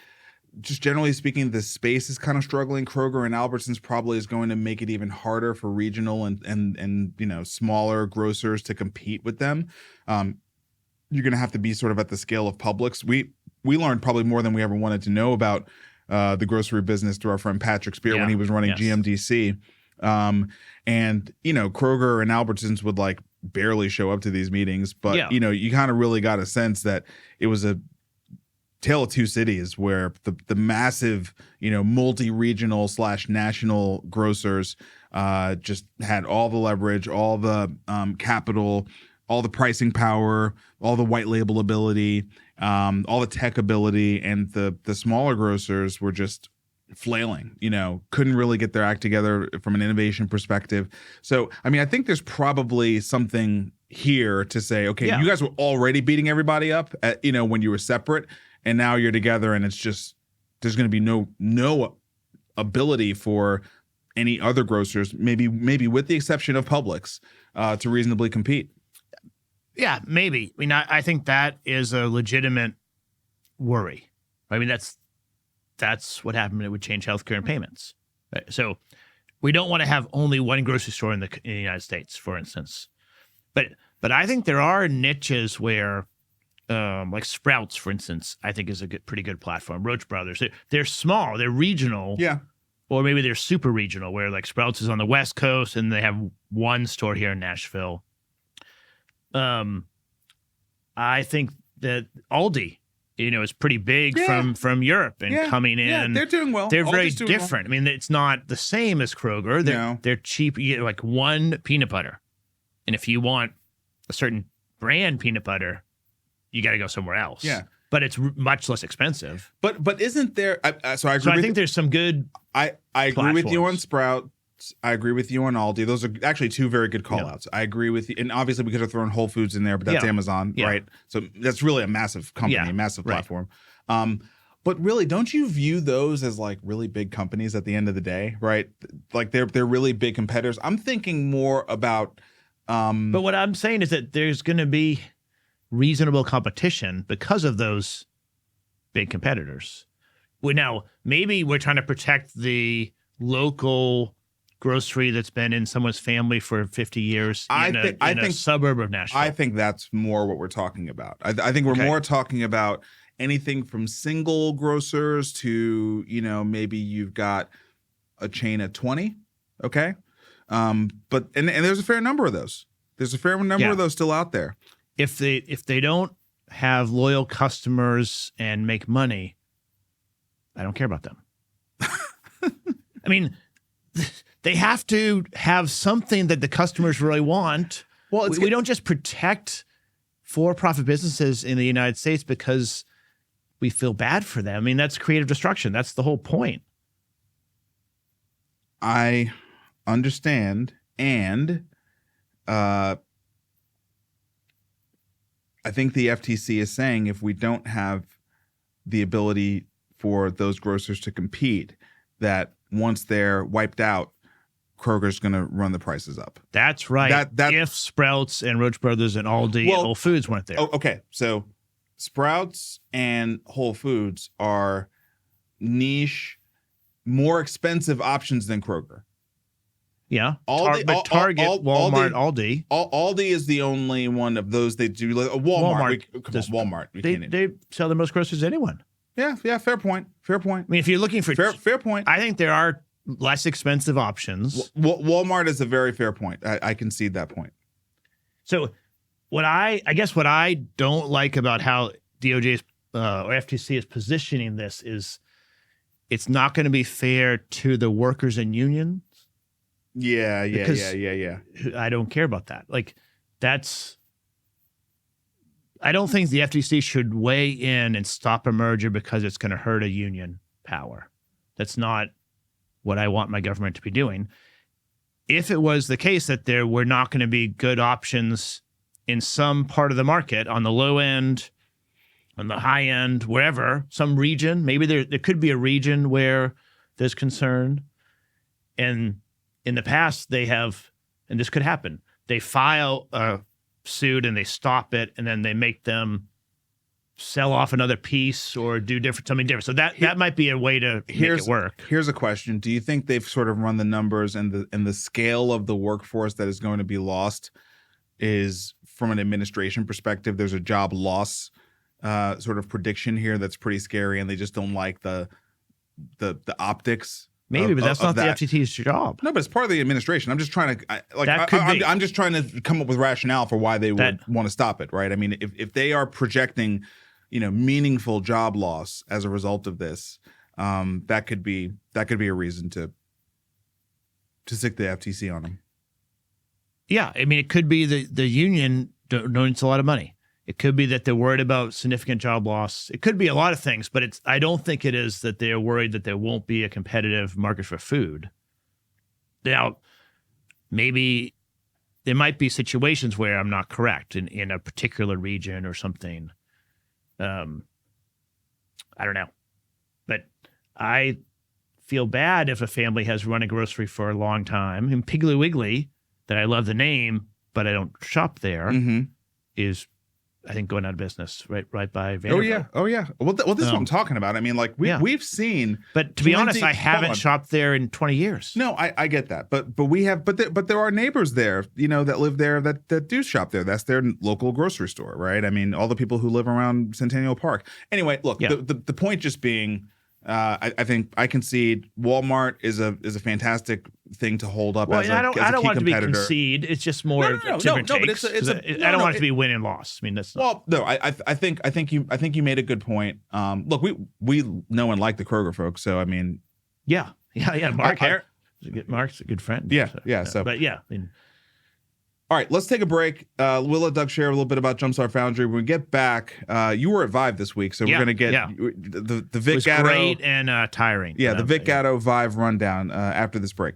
just generally speaking, the space is kind of struggling. Kroger and Albertsons probably is going to make it even harder for regional and smaller grocers to compete with them. You're going to have to be sort of at the scale of Publix. We learned probably more than we ever wanted to know about the grocery business through our friend Patrick Spear when he was running GMDC. And Kroger and Albertsons would like barely show up to these meetings, but you kind of really got a sense that it was a tale of two cities where the massive, multi-regional / national grocers just had all the leverage, all the capital, all the pricing power, all the white label ability, all the tech ability, and the smaller grocers were just flailing, couldn't really get their act together from an innovation perspective. So, I mean, I think there's probably something here to say, okay, you guys were already beating everybody up at, when you were separate, and now you're together, and it's just, there's going to be no ability for any other grocers, maybe with the exception of Publix, to reasonably compete. Yeah, maybe. I mean, I think that is a legitimate worry. I mean, that's what happened when it would change healthcare and payments. Right? So we don't want to have only one grocery store in the United States, for instance. But I think there are niches where, like Sprouts, for instance, I think is a pretty good platform. Roach Brothers, they're small, they're regional. Yeah. Or maybe they're super regional, where like Sprouts is on the West Coast and they have one store here in Nashville. I think that Aldi, is pretty big from Europe and coming in. Yeah, they're doing well. They're very different. Well. I mean, it's not the same as Kroger. They're cheap. You get like one peanut butter. And if you want a certain brand peanut butter, you got to go somewhere else. Yeah. But it's much less expensive. But isn't there? So I agree. So I think there's some good. I agree with you on Sprout. I agree with you on Aldi. Those are actually two very good call-outs. I agree with you. And obviously we could have thrown Whole Foods in there, but that's Amazon, right? So that's really a massive company, a massive platform. But really, don't you view those as like really big companies at the end of the day, right? Like they're really big competitors. I'm thinking more about... But what I'm saying is that there's going to be reasonable competition because of those big competitors. Now, maybe we're trying to protect the local grocery that's been in someone's family for 50 years in a suburb of Nashville. I think that's more what we're talking about. I think we're more talking about anything from single grocers to, maybe you've got a chain of 20, okay? But there's a fair number of those. There's a fair number of those still out there. If they don't have loyal customers and make money, I don't care about them. I mean, they have to have something that the customers really want. Well, we don't just protect for-profit businesses in the United States because we feel bad for them. I mean, that's creative destruction. That's the whole point. I understand, and I think the FTC is saying if we don't have the ability for those grocers to compete, that once they're wiped out, Kroger's going to run the prices up. That's right. If Sprouts and Roach Brothers and Aldi and Whole Foods weren't there. Oh, okay. So Sprouts and Whole Foods are niche, more expensive options than Kroger. Yeah. Target, Walmart, Aldi. Aldi is the only one of those they do. Walmart. Walmart. They sell the most groceries to anyone. Yeah. Fair point. I mean, if you're looking for fair point, I think there are less expensive options. Walmart is a very fair point. I concede that point. So what I don't like about how DOJ or FTC is positioning this is it's not going to be fair to the workers and unions. Yeah. I don't care about that. I don't think the FTC should weigh in and stop a merger because it's going to hurt a union power. That's not what I want my government to be doing. If it was the case that there were not going to be good options in some part of the market, on the low end, on the high end, wherever, some region, maybe there could be a region where there's concern. And in the past, they have, and this could happen, they file a suit and they stop it, and then they make them sell off another piece or do something different. So that might be a way to make it work. Here's a question. Do you think they've sort of run the numbers and the scale of the workforce that is going to be lost is, from an administration perspective, there's a job loss sort of prediction here that's pretty scary, and they just don't like the optics? Maybe, but that's not the FTC's job. No, but it's part of the administration. I'm just trying to I'm just trying to come up with rationale for why they would want to stop it, right? I mean, if they are projecting, meaningful job loss as a result of this, that could be a reason to stick the FTC on them. Yeah, I mean, it could be the union donates a lot of money. It could be that they're worried about significant job loss. It could be a lot of things, but I don't think it is that they're worried that there won't be a competitive market for food. Now, maybe there might be situations where I'm not correct in a particular region or something. I don't know. But I feel bad if a family has run a grocery for a long time. And Piggly Wiggly, that I love the name, but I don't shop there, is, I think, going out of business right by Vanderbilt. Oh yeah. Well, this is what I'm talking about. I mean, we've seen. But to be honest, I haven't shopped there in 20 years. No, I get that. But we have. But there are neighbors there, that live there that do shop there. That's their local grocery store, right? I mean, all the people who live around Centennial Park. Anyway, look. Yeah. The point just being, I think I concede Walmart is a fantastic thing to hold up as a key competitor. I don't want it to be concede. It's just more different takes. I don't want it to be win and loss. I mean, that's not. Well, no. I think you made a good point. Look, we know and like the Kroger folks, so I mean, yeah. Mark's a good friend. Yeah. But yeah. I mean, all right, let's take a break. We'll let Doug share a little bit about Jumpstart Foundry. When we get back, you were at ViVE this week, so we're going to get the Vic Gatto. It was great and tiring. Yeah, the Vic Gatto ViVE rundown after this break.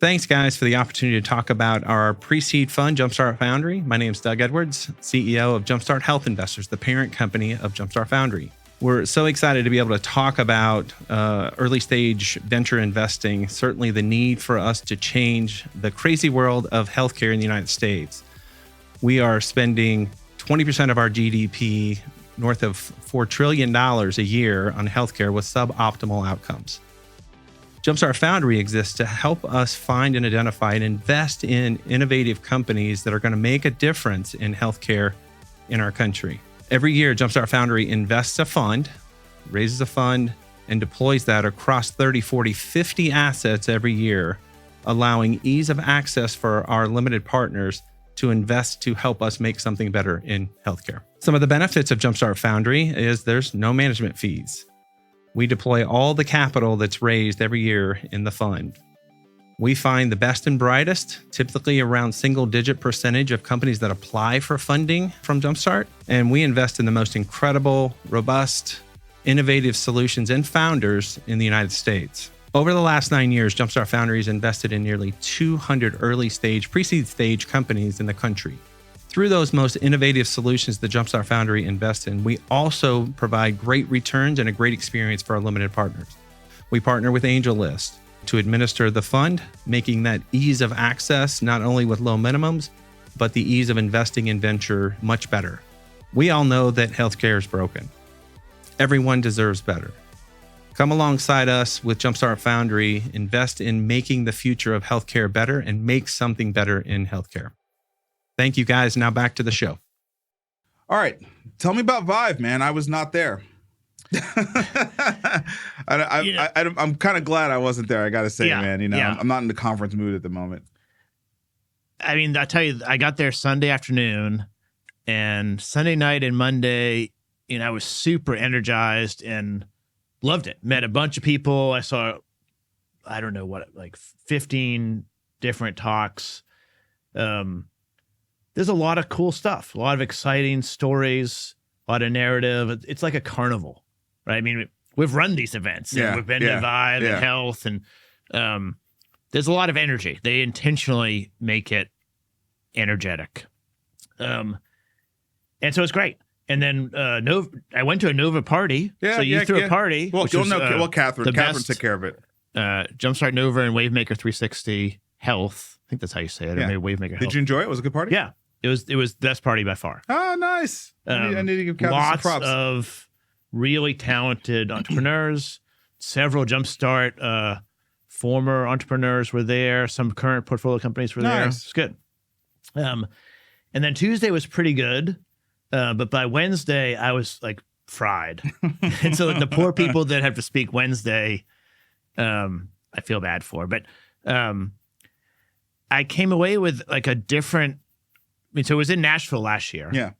Thanks, guys, for the opportunity to talk about our pre-seed fund, Jumpstart Foundry. My name is Doug Edwards, CEO of Jumpstart Health Investors, the parent company of Jumpstart Foundry. We're so excited to be able to talk about early stage venture investing, certainly the need for us to change the crazy world of healthcare in the United States. We are spending 20% of our GDP, north of $4 trillion a year, on healthcare with suboptimal outcomes. Jumpstart Foundry exists to help us find and identify and invest in innovative companies that are going to make a difference in healthcare in our country. Every year, Jumpstart Foundry invests a fund, raises a fund, and deploys that across 30, 40, 50 assets every year, allowing ease of access for our limited partners to invest to help us make something better in healthcare. Some of the benefits of Jumpstart Foundry is there's no management fees. We deploy all the capital that's raised every year in the fund. We find the best and brightest, typically around single-digit percentage of companies that apply for funding from Jumpstart, and we invest in the most incredible, robust, innovative solutions and founders in the United States. Over the last 9 years, Jumpstart Foundry has invested in nearly 200 early-stage, pre-seed stage companies in the country Through those most innovative solutions that Jumpstart Foundry invests in, we also provide great returns and a great experience for our limited partners. We partner with AngelList to administer the fund, making that ease of access not only with low minimums, but the ease of investing in venture much better. We all know that healthcare is broken. Everyone deserves better. Come alongside us with Jumpstart Foundry, invest in making the future of healthcare better, and make something better in healthcare. Thank you, guys. Now back to the show. All right. Tell me about ViVE, man. I was not there. I'm kind of glad I wasn't there. I got to say, man, I'm not in the conference mood at the moment. I mean, I tell you, I got there Sunday afternoon, and Sunday night and Monday, I was super energized and loved it. Met a bunch of people. I saw, I don't know what, like 15 different talks. There's a lot of cool stuff, a lot of exciting stories, a lot of narrative. It's like a carnival, right? I mean, we've run these events. And we've been to ViVE and Health, and there's a lot of energy. They intentionally make it energetic. And so it's great. And then I went to a Nova party. Yeah, so you threw a party. Well, Catherine took care of it. Jumpstart Nova and Wavemaker 360 Health. I think that's how you say it. Or maybe Wavemaker Health. Did you enjoy it? Was it a good party? Yeah. It was the best party by far. Oh, nice. I need to give Catherine some props. Lots of really talented entrepreneurs. Several Jumpstart former entrepreneurs were there. Some current portfolio companies were there. It's good. And then Tuesday was pretty good. But by Wednesday, I was like fried. And so the poor people that have to speak Wednesday, I feel bad for. But I came away with like a different, so it was in Nashville last year. Yeah.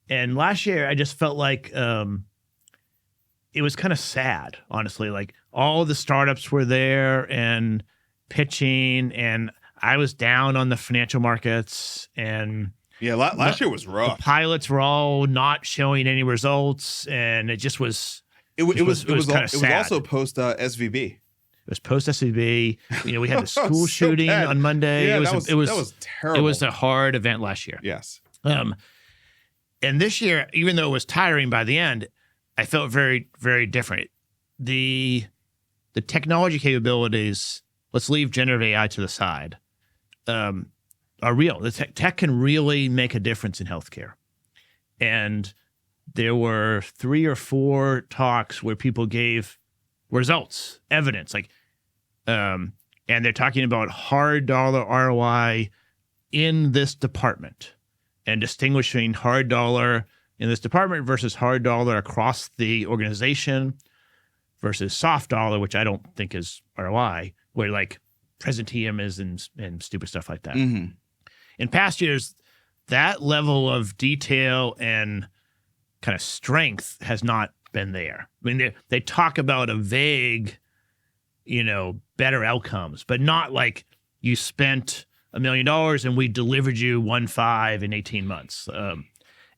And last year, I just felt like it was kind of sad, honestly. Like all the startups were there and pitching, and I was down on the financial markets, and last year was rough. The pilots were all not showing any results, and it just was. It was also post SVB. It was post SVB. We had the school shooting on Monday. Yeah, that was terrible. It was a hard event last year. Yes. And this year, even though it was tiring by the end, I felt very, very different. The technology capabilities, let's leave generative AI to the side, are real. The tech can really make a difference in healthcare. And there were 3 or 4 talks where people gave results, evidence, and they're talking about hard dollar ROI in this department and distinguishing hard dollar in this department versus hard dollar across the organization versus soft dollar, which I don't think is ROI, where like presenteeism is and stupid stuff like that. Mm-hmm. In past years, that level of detail and kind of strength has not been there. I mean, they talk about a vague, better outcomes, but not like you spent $1 million and we delivered you 1.5 in 18 months.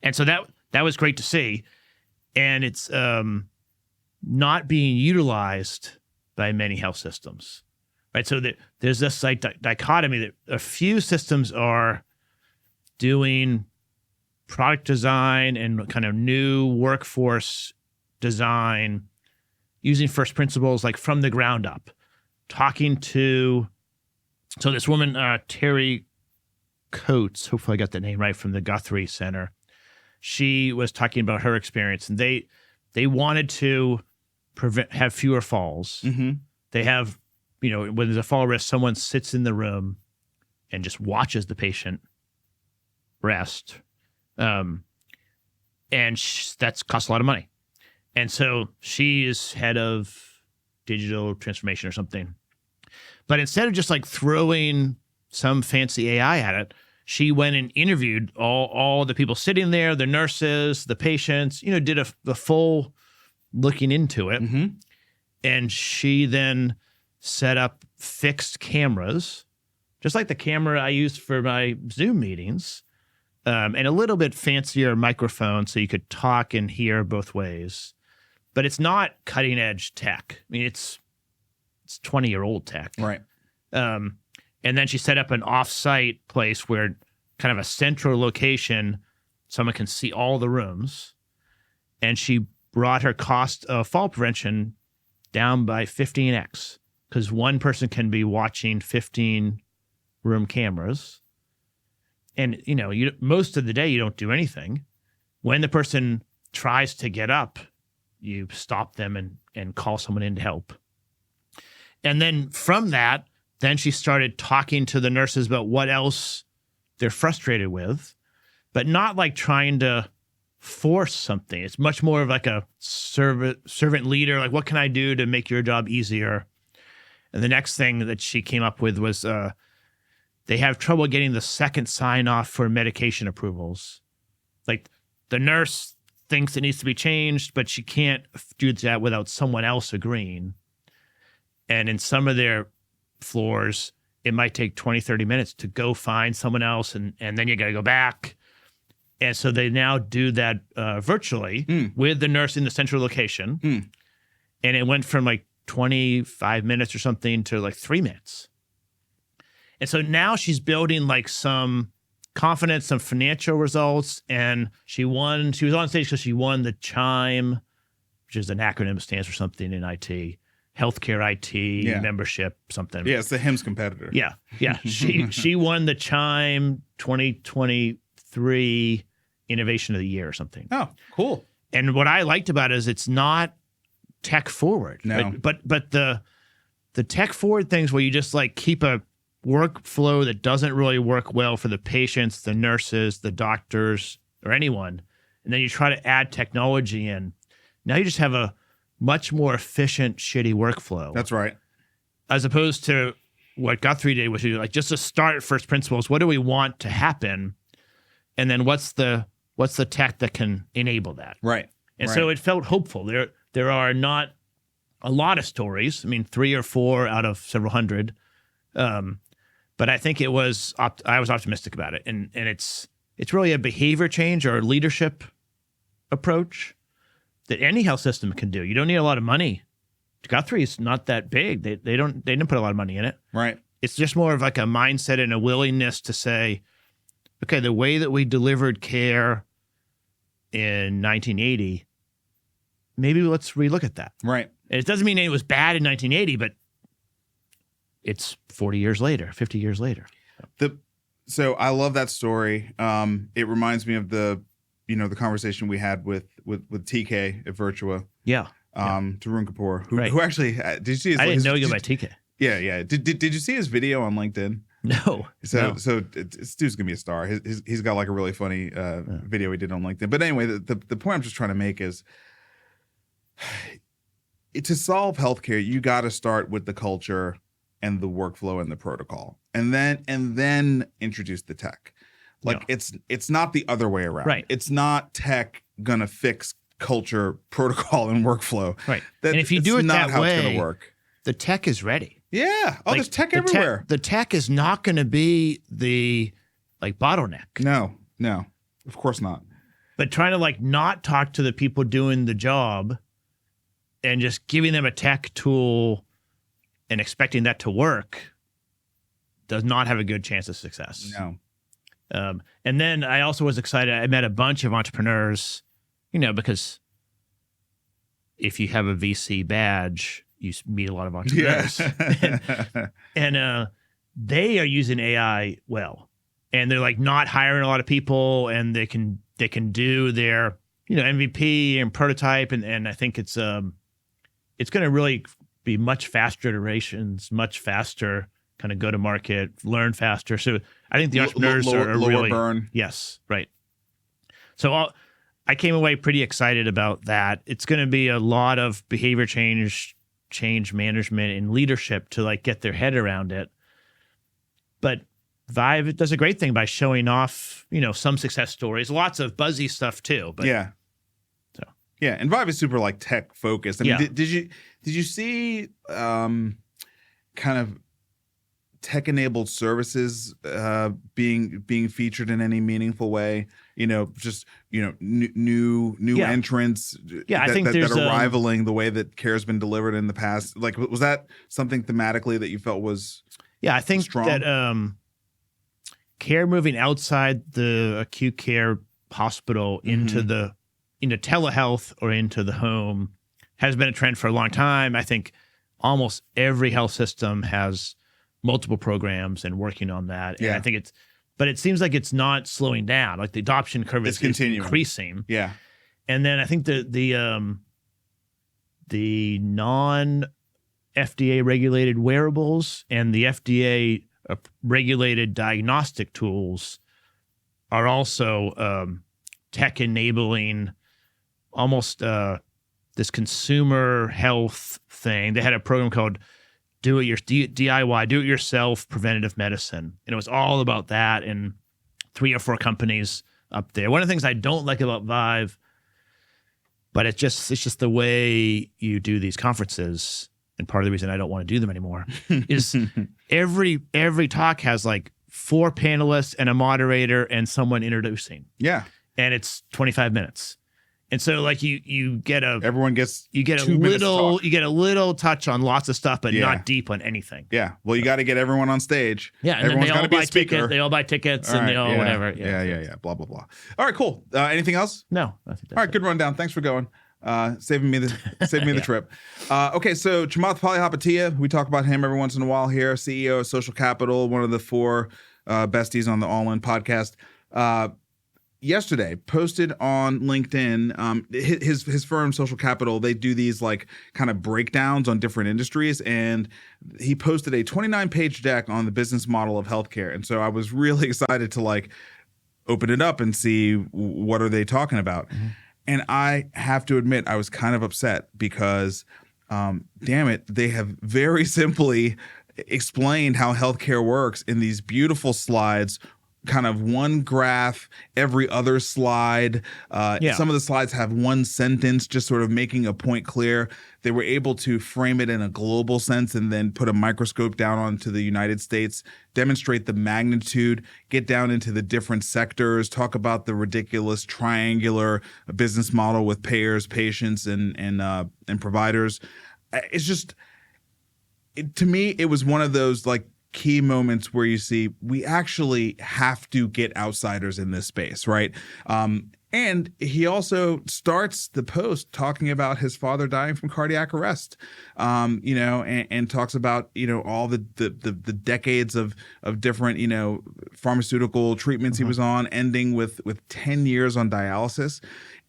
And so that was great to see. And it's not being utilized by many health systems, right? So there's this like dichotomy that a few systems are doing product design and kind of new workforce design using first principles, like from the ground up, talking to, so this woman, Terry Coates, hopefully I got the name right, from the Guthrie Center. She was talking about her experience, and they wanted to have fewer falls. Mm-hmm. They have, when there's a fall risk, someone sits in the room and just watches the patient rest. And that's costs a lot of money. And so she is head of digital transformation or something. But instead of just like throwing some fancy AI at it, she went and interviewed all the people sitting there, the nurses, the patients, did the full looking into it. Mm-hmm. And she then set up fixed cameras, just like the camera I used for my Zoom meetings, and a little bit fancier microphone so you could talk and hear both ways. But it's not cutting edge tech. I mean, it's 20-year-old tech. Right. And then she set up an off-site place where kind of a central location. Someone can see all the rooms. And she brought her cost of fall prevention down by 15x, because one person can be watching 15 room cameras. And, most of the day you don't do anything. When the person tries to get up, you stop them and call someone in to help. And then from that, then she started talking to the nurses about what else they're frustrated with, but not like trying to force something. It's much more of like a servant leader. Like, what can I do to make your job easier? And the next thing that she came up with was they have trouble getting the second sign off for medication approvals. Like, the nurse thinks it needs to be changed, but she can't do that without someone else agreeing. And in some of their floors, it might take 20, 30 minutes to go find someone else, and then you got to go back. And so they now do that virtually with the nurse in the central location. And it went from like 25 minutes or something to like 3 minutes. And so now she's building like some confidence, some financial results. And she was on stage because she won the CHIME, which is an acronym that stands for something in IT, healthcare IT membership, something. Yeah, it's the HIMSS competitor. Yeah. She won the CHIME 2023 Innovation of the Year or something. Oh, cool. And what I liked about it is it's not tech forward. No. But the tech forward things where you just like keep a workflow that doesn't really work well for the patients, the nurses, the doctors, or anyone, and then you try to add technology in. Now you just have a much more efficient, shitty workflow. That's right. As opposed to what Guthrie did, which is like just to start at first principles. What do we want to happen? And then what's the tech that can enable that? Right. And so it felt hopeful. There are not a lot of stories. I mean, 3 or 4 out of several hundred. But I think I was optimistic about it. And it's really a behavior change or leadership approach that any health system can do. You don't need a lot of money. Guthrie's not that big. They didn't put a lot of money in it. Right. It's just more of like a mindset and a willingness to say, okay, the way that we delivered care in 1980, maybe let's relook at that. Right. And it doesn't mean it was bad in 1980, but it's 40 years later, 50 years later. So I love that story. It reminds me of the conversation we had with TK at Virtua. Yeah. Tarun Kapoor, who actually did you see his? I didn't know you by TK. Yeah. Did you see his video on LinkedIn? No. So this dude's gonna be a star. He's got like a really funny video he did on LinkedIn. But anyway, the point I'm just trying to make is to solve healthcare, you got to start with the culture and the workflow and the protocol, and then introduce the tech. Like it's not the other way around. Right. It's not tech gonna fix culture, protocol, and workfall. Right. And if you do it that how way, it's gonna work. The tech is ready. Yeah. Oh, Like, there's tech everywhere. The tech is not going to be the bottleneck. No, of course not. But trying to not talk to the people doing the job and just giving them a tech tool and expecting that to work does not have a good chance of success. No. And then I also was excited. I met a bunch of entrepreneurs, because if you have a VC badge, you meet a lot of entrepreneurs. Yeah. and they are using AI well. And they're not hiring a lot of people, and they can do their MVP and prototype, and I think it's going to really be much faster iterations, much faster kind of go to market, learn faster. So I think the entrepreneurs are lower really burn. Yes, right. So I came away pretty excited about that. It's going to be a lot of behavior change management and leadership to get their head around it. But ViVE does a great thing by showing off, some success stories, lots of buzzy stuff too. But yeah. So yeah, and ViVE is super tech focused. I mean, Yeah. did you see kind of tech enabled services being featured in any meaningful way? New Yeah. entrants. Yeah, I think that there's are rivaling the way that care has been delivered in the past. Was that something thematically that you felt was? yeah, I think strong? that care moving outside the acute care hospital into telehealth or into the home has been a trend for a long time. I think almost every health system has multiple programs and working on that. And I think but it seems like it's not slowing down. Like the adoption curve is increasing. Yeah. And then I think the non-FDA regulated wearables and the FDA regulated diagnostic tools are also tech enabling almost this consumer health thing. They had a program called DIY, do it yourself preventative medicine. And it was all about that, and 3 or 4 companies up there. One of the things I don't like about ViVE, but it's just the way you do these conferences, and part of the reason I don't want to do them anymore is every talk has like 4 panelists and a moderator and someone introducing. Yeah. And it's 25 minutes. And so like you get a little touch on lots of stuff, but not deep on anything. Yeah. Well, you got to get everyone on stage. Yeah. And everyone's got to be a speaker. They all buy tickets and they all whatever. Yeah. Blah, blah, blah. All right, cool. Anything else? No. I think that's all right. Good rundown. Thanks for going. Saving me the trip. Okay. So Chamath Palihapitiya, we talk about him every once in a while here. CEO of Social Capital, one of the 4 besties on the All In podcast. Yesterday posted on LinkedIn, his firm Social Capital, they do these like kind of breakdowns on different industries, and he posted a 29-page deck on the business model of healthcare. And so I was really excited to like open it up and see what are they talking about. Mm-hmm. And I have to admit, I was kind of upset because, damn it, they have very simply explained how healthcare works in these beautiful slides, kind of one graph every other slide. Some of the slides have one sentence just sort of making a point clear. They were able to frame it in a global sense and then put a microscope down onto the United States, demonstrate the magnitude, get down into the different sectors, talk about the ridiculous triangular business model with payers, patients, and providers. It's just, to me, it was one of those like key moments where you see we actually have to get outsiders in this space, right? And he also starts the post talking about his father dying from cardiac arrest, and talks about, all the decades of different, pharmaceutical treatments he was on, ending with 10 years on dialysis.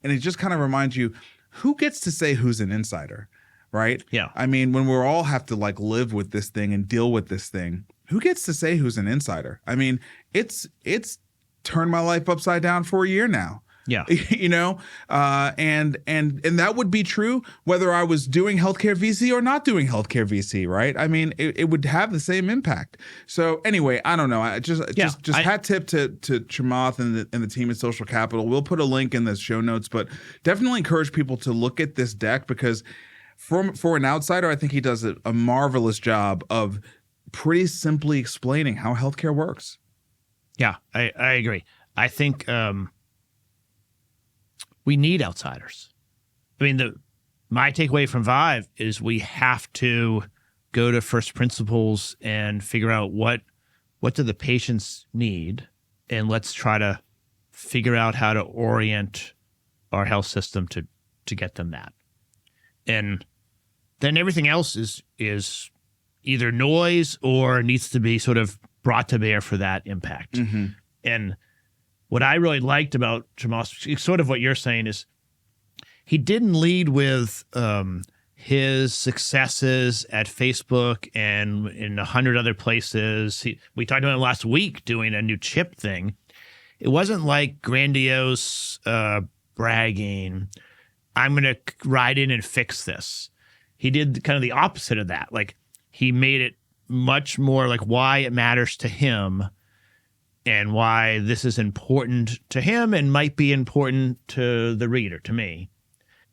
And it just kind of reminds you, who gets to say who's an insider? Right? Yeah. I mean, when we all have to like live with this thing and deal with this thing, who gets to say who's an insider? I mean, it's turned my life upside down for a year now. Yeah. And that would be true whether I was doing healthcare VC or not doing healthcare VC, right? I mean, it would have the same impact. So anyway, I don't know. I just hat tip to Chamath and the team at Social Capital. We'll put a link in the show notes, but definitely encourage people to look at this deck because for an outsider, I think he does a marvelous job of pretty simply explaining how healthcare works. Yeah, I agree. I think we need outsiders. I mean, my takeaway from ViVE is we have to go to first principles and figure out what do the patients need, and let's try to figure out how to orient our health system to get them that. And then everything else is either noise or needs to be sort of brought to bear for that impact. Mm-hmm. And what I really liked about Chamath, sort of what you're saying, is he didn't lead with his successes at Facebook and in 100 other places. We talked about it last week doing a new chip thing. It wasn't like grandiose bragging, I'm going to ride in and fix this. He did kind of the opposite of that. Like, he made it much more like why it matters to him and why this is important to him and might be important to the reader, to me.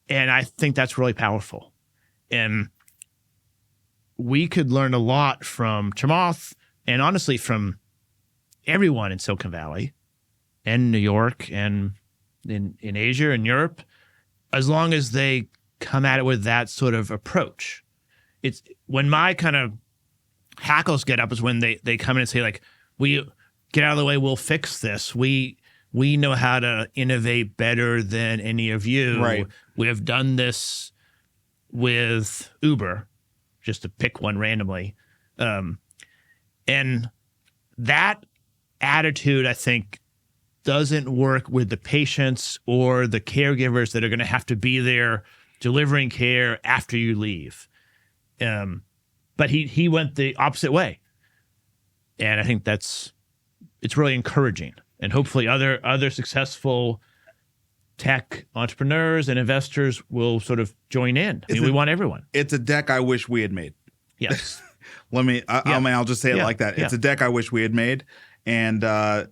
And I think that's really powerful. And we could learn a lot from Chamath and honestly from everyone in Silicon Valley and New York and in Asia and Europe, as long as they come at it with that sort of approach. It's when my kind of hackles get up is when they come in and say, like, get out of the way, we'll fix this. We know how to innovate better than any of you. Right. We have done this with Uber, just to pick one randomly. And that attitude, I think, doesn't work with the patients or the caregivers that are going to have to be there delivering care after you leave. But he went the opposite way. And I think it's really encouraging. And hopefully other successful tech entrepreneurs and investors will sort of join in. We want everyone. It's a deck I wish we had made. Yes. I'll just say it like that. It's a deck I wish we had made. And the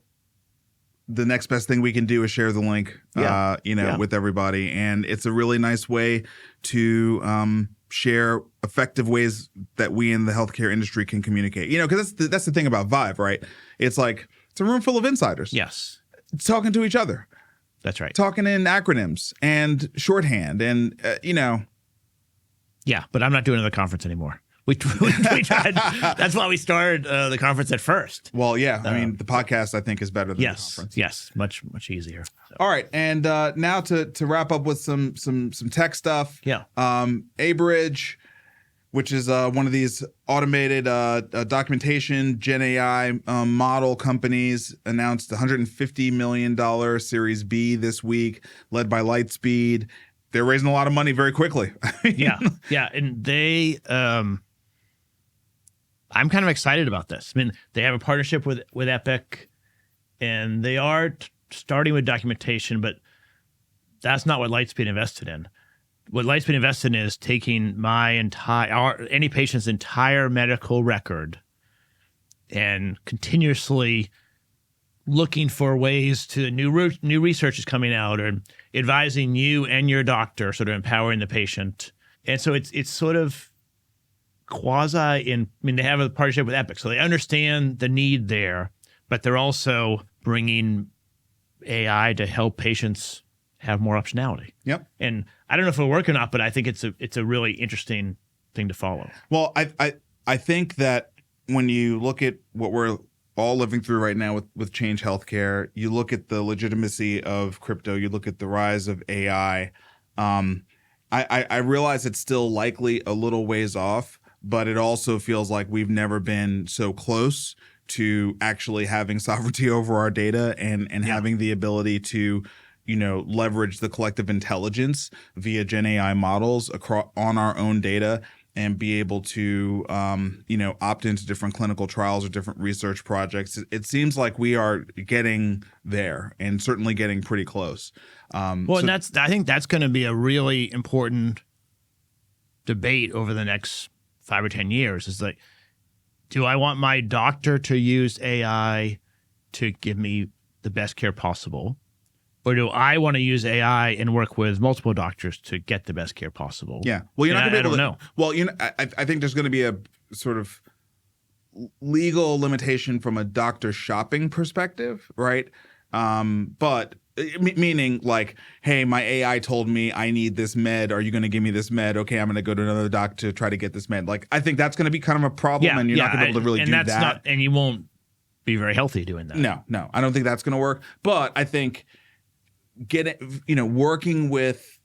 next best thing we can do is share the link, with everybody. And it's a really nice way to share effective ways that we in the healthcare industry can communicate. Because that's the thing about ViVE, right? It's like it's a room full of insiders. Yes. Talking to each other. That's right. Talking in acronyms and shorthand and, Yeah, but I'm not doing another conference anymore. We tried. That's why we started the conference at first. Well, yeah. I mean, the podcast, I think, is better than the conference. Yes, much easier. So. All right. And now to wrap up with some tech stuff. Yeah. Abridge, which is one of these automated documentation Gen AI model companies, announced $150 million Series B this week, led by Lightspeed. They're raising a lot of money very quickly. Yeah. And they, I'm kind of excited about this. I mean, they have a partnership with Epic, and they are starting with documentation, but that's not what Lightspeed invested in. What Lightspeed invested in is taking any patient's entire medical record and continuously looking for ways to new research is coming out, or advising you and your doctor, sort of empowering the patient. And so it's sort of they have a partnership with Epic, so they understand the need there, but they're also bringing AI to help patients have more optionality. Yep. And I don't know if it'll work or not, but I think it's a really interesting thing to follow. Well, I think that when you look at what we're all living through right now with Change Healthcare, you look at the legitimacy of crypto, you look at the rise of AI. I realize it's still likely a little ways off, but it also feels like we've never been so close to actually having sovereignty over our data and having the ability to, leverage the collective intelligence via Gen AI models on our own data and be able to, opt into different clinical trials or different research projects. It seems like we are getting there and certainly getting pretty close. And I think that's going to be a really important debate over the next 5 or 10 years. Is like, do I want my doctor to use AI to give me the best care possible? Or do I want to use AI and work with multiple doctors to get the best care possible? Yeah. Well, you're not going to be able to know. Well, I think there's going to be a sort of legal limitation from a doctor shopping perspective, right? But meaning like, hey, my AI told me I need this med. Are you going to give me this med? Okay, I'm going to go to another doc to try to get this med. Like, I think that's going to be kind of a problem, and you're not going to be able to really do that. And you won't be very healthy doing that. No, I don't think that's going to work. But I think working with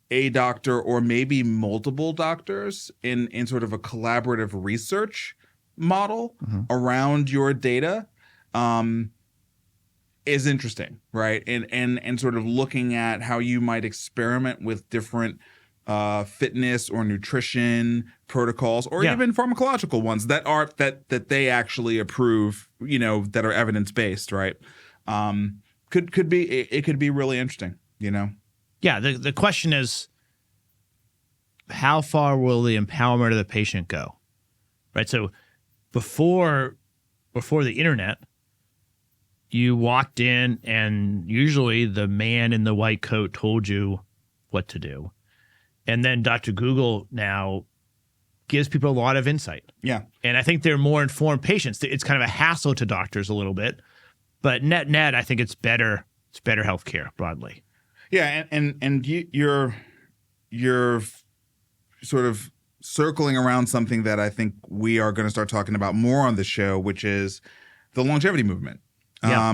a doctor or maybe multiple doctors in sort of a collaborative research model around your data is interesting, right? And sort of looking at how you might experiment with different fitness or nutrition protocols, or even pharmacological ones that they actually approve, that are evidence-based, right? Could be really interesting, Yeah, the question is, how far will the empowerment of the patient go? Right? So before the internet, you walked in and usually the man in the white coat told you what to do. And then Dr. Google now gives people a lot of insight. Yeah. And I think they're more informed patients. It's kind of a hassle to doctors a little bit. But net, I think it's better. It's better healthcare broadly. Yeah, and you're sort of circling around something that I think we are going to start talking about more on the show, which is the longevity movement. Yeah.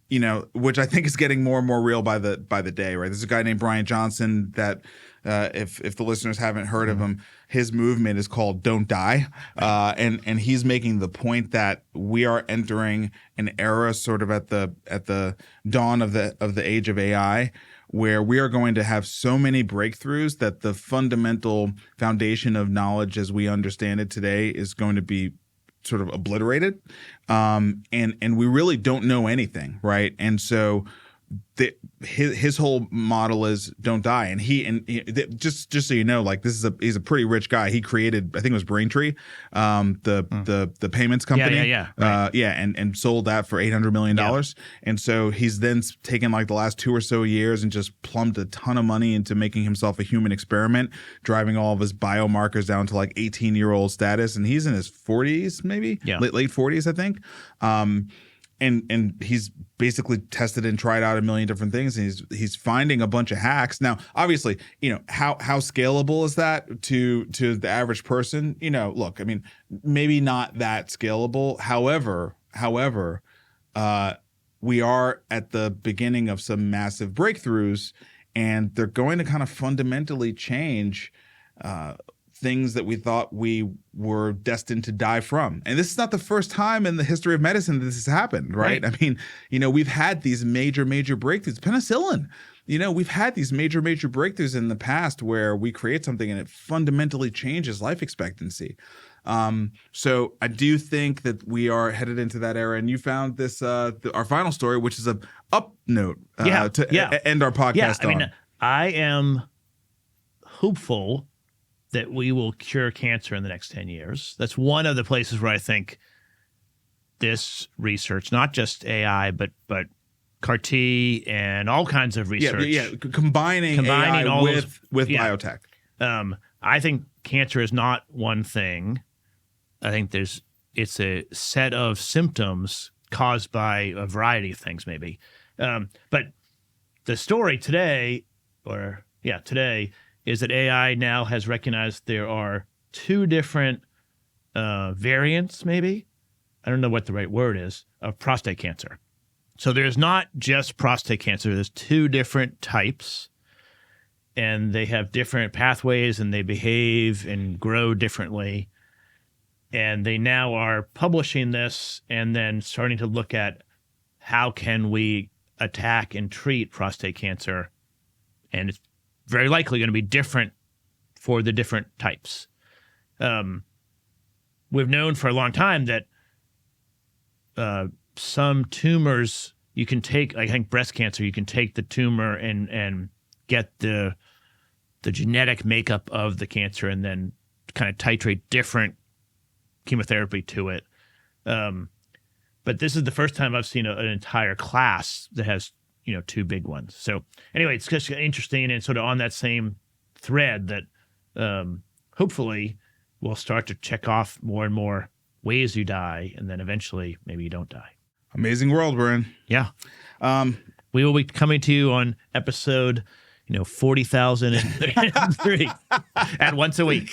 You know, which I think is getting more and more real by the day, right? There's a guy named Brian Johnson that, if the listeners haven't heard of him, his movement is called "Don't Die," and he's making the point that we are entering an era, sort of at the dawn of the age of AI, where we are going to have so many breakthroughs that the fundamental foundation of knowledge as we understand it today is going to be sort of obliterated, and we really don't know anything, right? And so his whole model is don't die, and just so you know, like he's a pretty rich guy. He created, I think it was Braintree, the payments company, right. And sold that for $800 million. And so he's then taken like the last 2 or so years and just plumbed a ton of money into making himself a human experiment, driving all of his biomarkers down to like 18-year-old status, and he's in his 40s, maybe late 40s, I think. And he's basically tested and tried out a million different things, and he's finding a bunch of hacks. Now, obviously, you know, how scalable is that to the average person? You know, look, I mean, maybe not that scalable. However, we are at the beginning of some massive breakthroughs, and they're going to kind of fundamentally change things that we thought we were destined to die from. And this is not the first time in the history of medicine that this has happened, right? I mean, you know, we've had these major breakthroughs. Penicillin, you know, we've had these major breakthroughs in the past where we create something and it fundamentally changes life expectancy. So I do think that we are headed into that era. And you found this, our final story, which is a up note to end our podcast on. I mean, I am hopeful that we will cure cancer in the next 10 years. That's one of the places where I think this research, not just AI, but CAR-T and all kinds of research. Combining AI all with biotech. I think cancer is not one thing. I think it's a set of symptoms caused by a variety of things, maybe. But the story today is that AI now has recognized there are 2 different variants, maybe, I don't know what the right word is, of prostate cancer. So there's not just prostate cancer, there's 2 different types, and they have different pathways, and they behave and grow differently. And they now are publishing this and then starting to look at how can we attack and treat prostate cancer, and it's very likely going to be different for the different types. We've known for a long time that some tumors you can take, I think breast cancer, you can take the tumor and get the genetic makeup of the cancer and then kind of titrate different chemotherapy to it. But this is the first time I've seen an entire class that has 2 big ones. So anyway, it's just interesting and sort of on that same thread that hopefully we'll start to check off more and more ways you die, and then eventually maybe you don't die. Amazing world we're in. Yeah. We will be coming to you on episode 40,003 at once a week.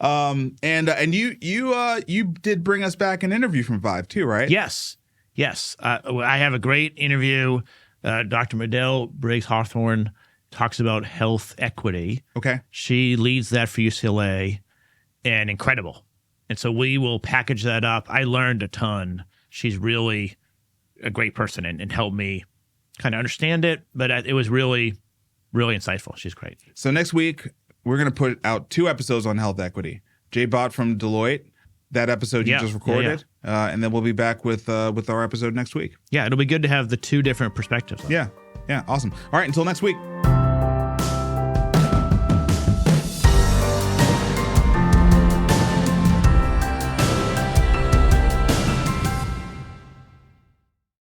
And you did bring us back an interview from ViVE too, right? Yes. I have a great interview. Dr. Medell Briggs-Hawthorne talks about health equity. Okay. She leads that for UCLA, and incredible. And so we will package that up. I learned a ton. She's really a great person and helped me kind of understand it, but it was really, really insightful. She's great. So next week, we're going to put out 2 episodes on health equity. Jay Bott from Deloitte, that episode you just recorded, and then we'll be back with our episode next week. Yeah, it'll be good to have the 2 different perspectives. Yeah, awesome. All right, until next week.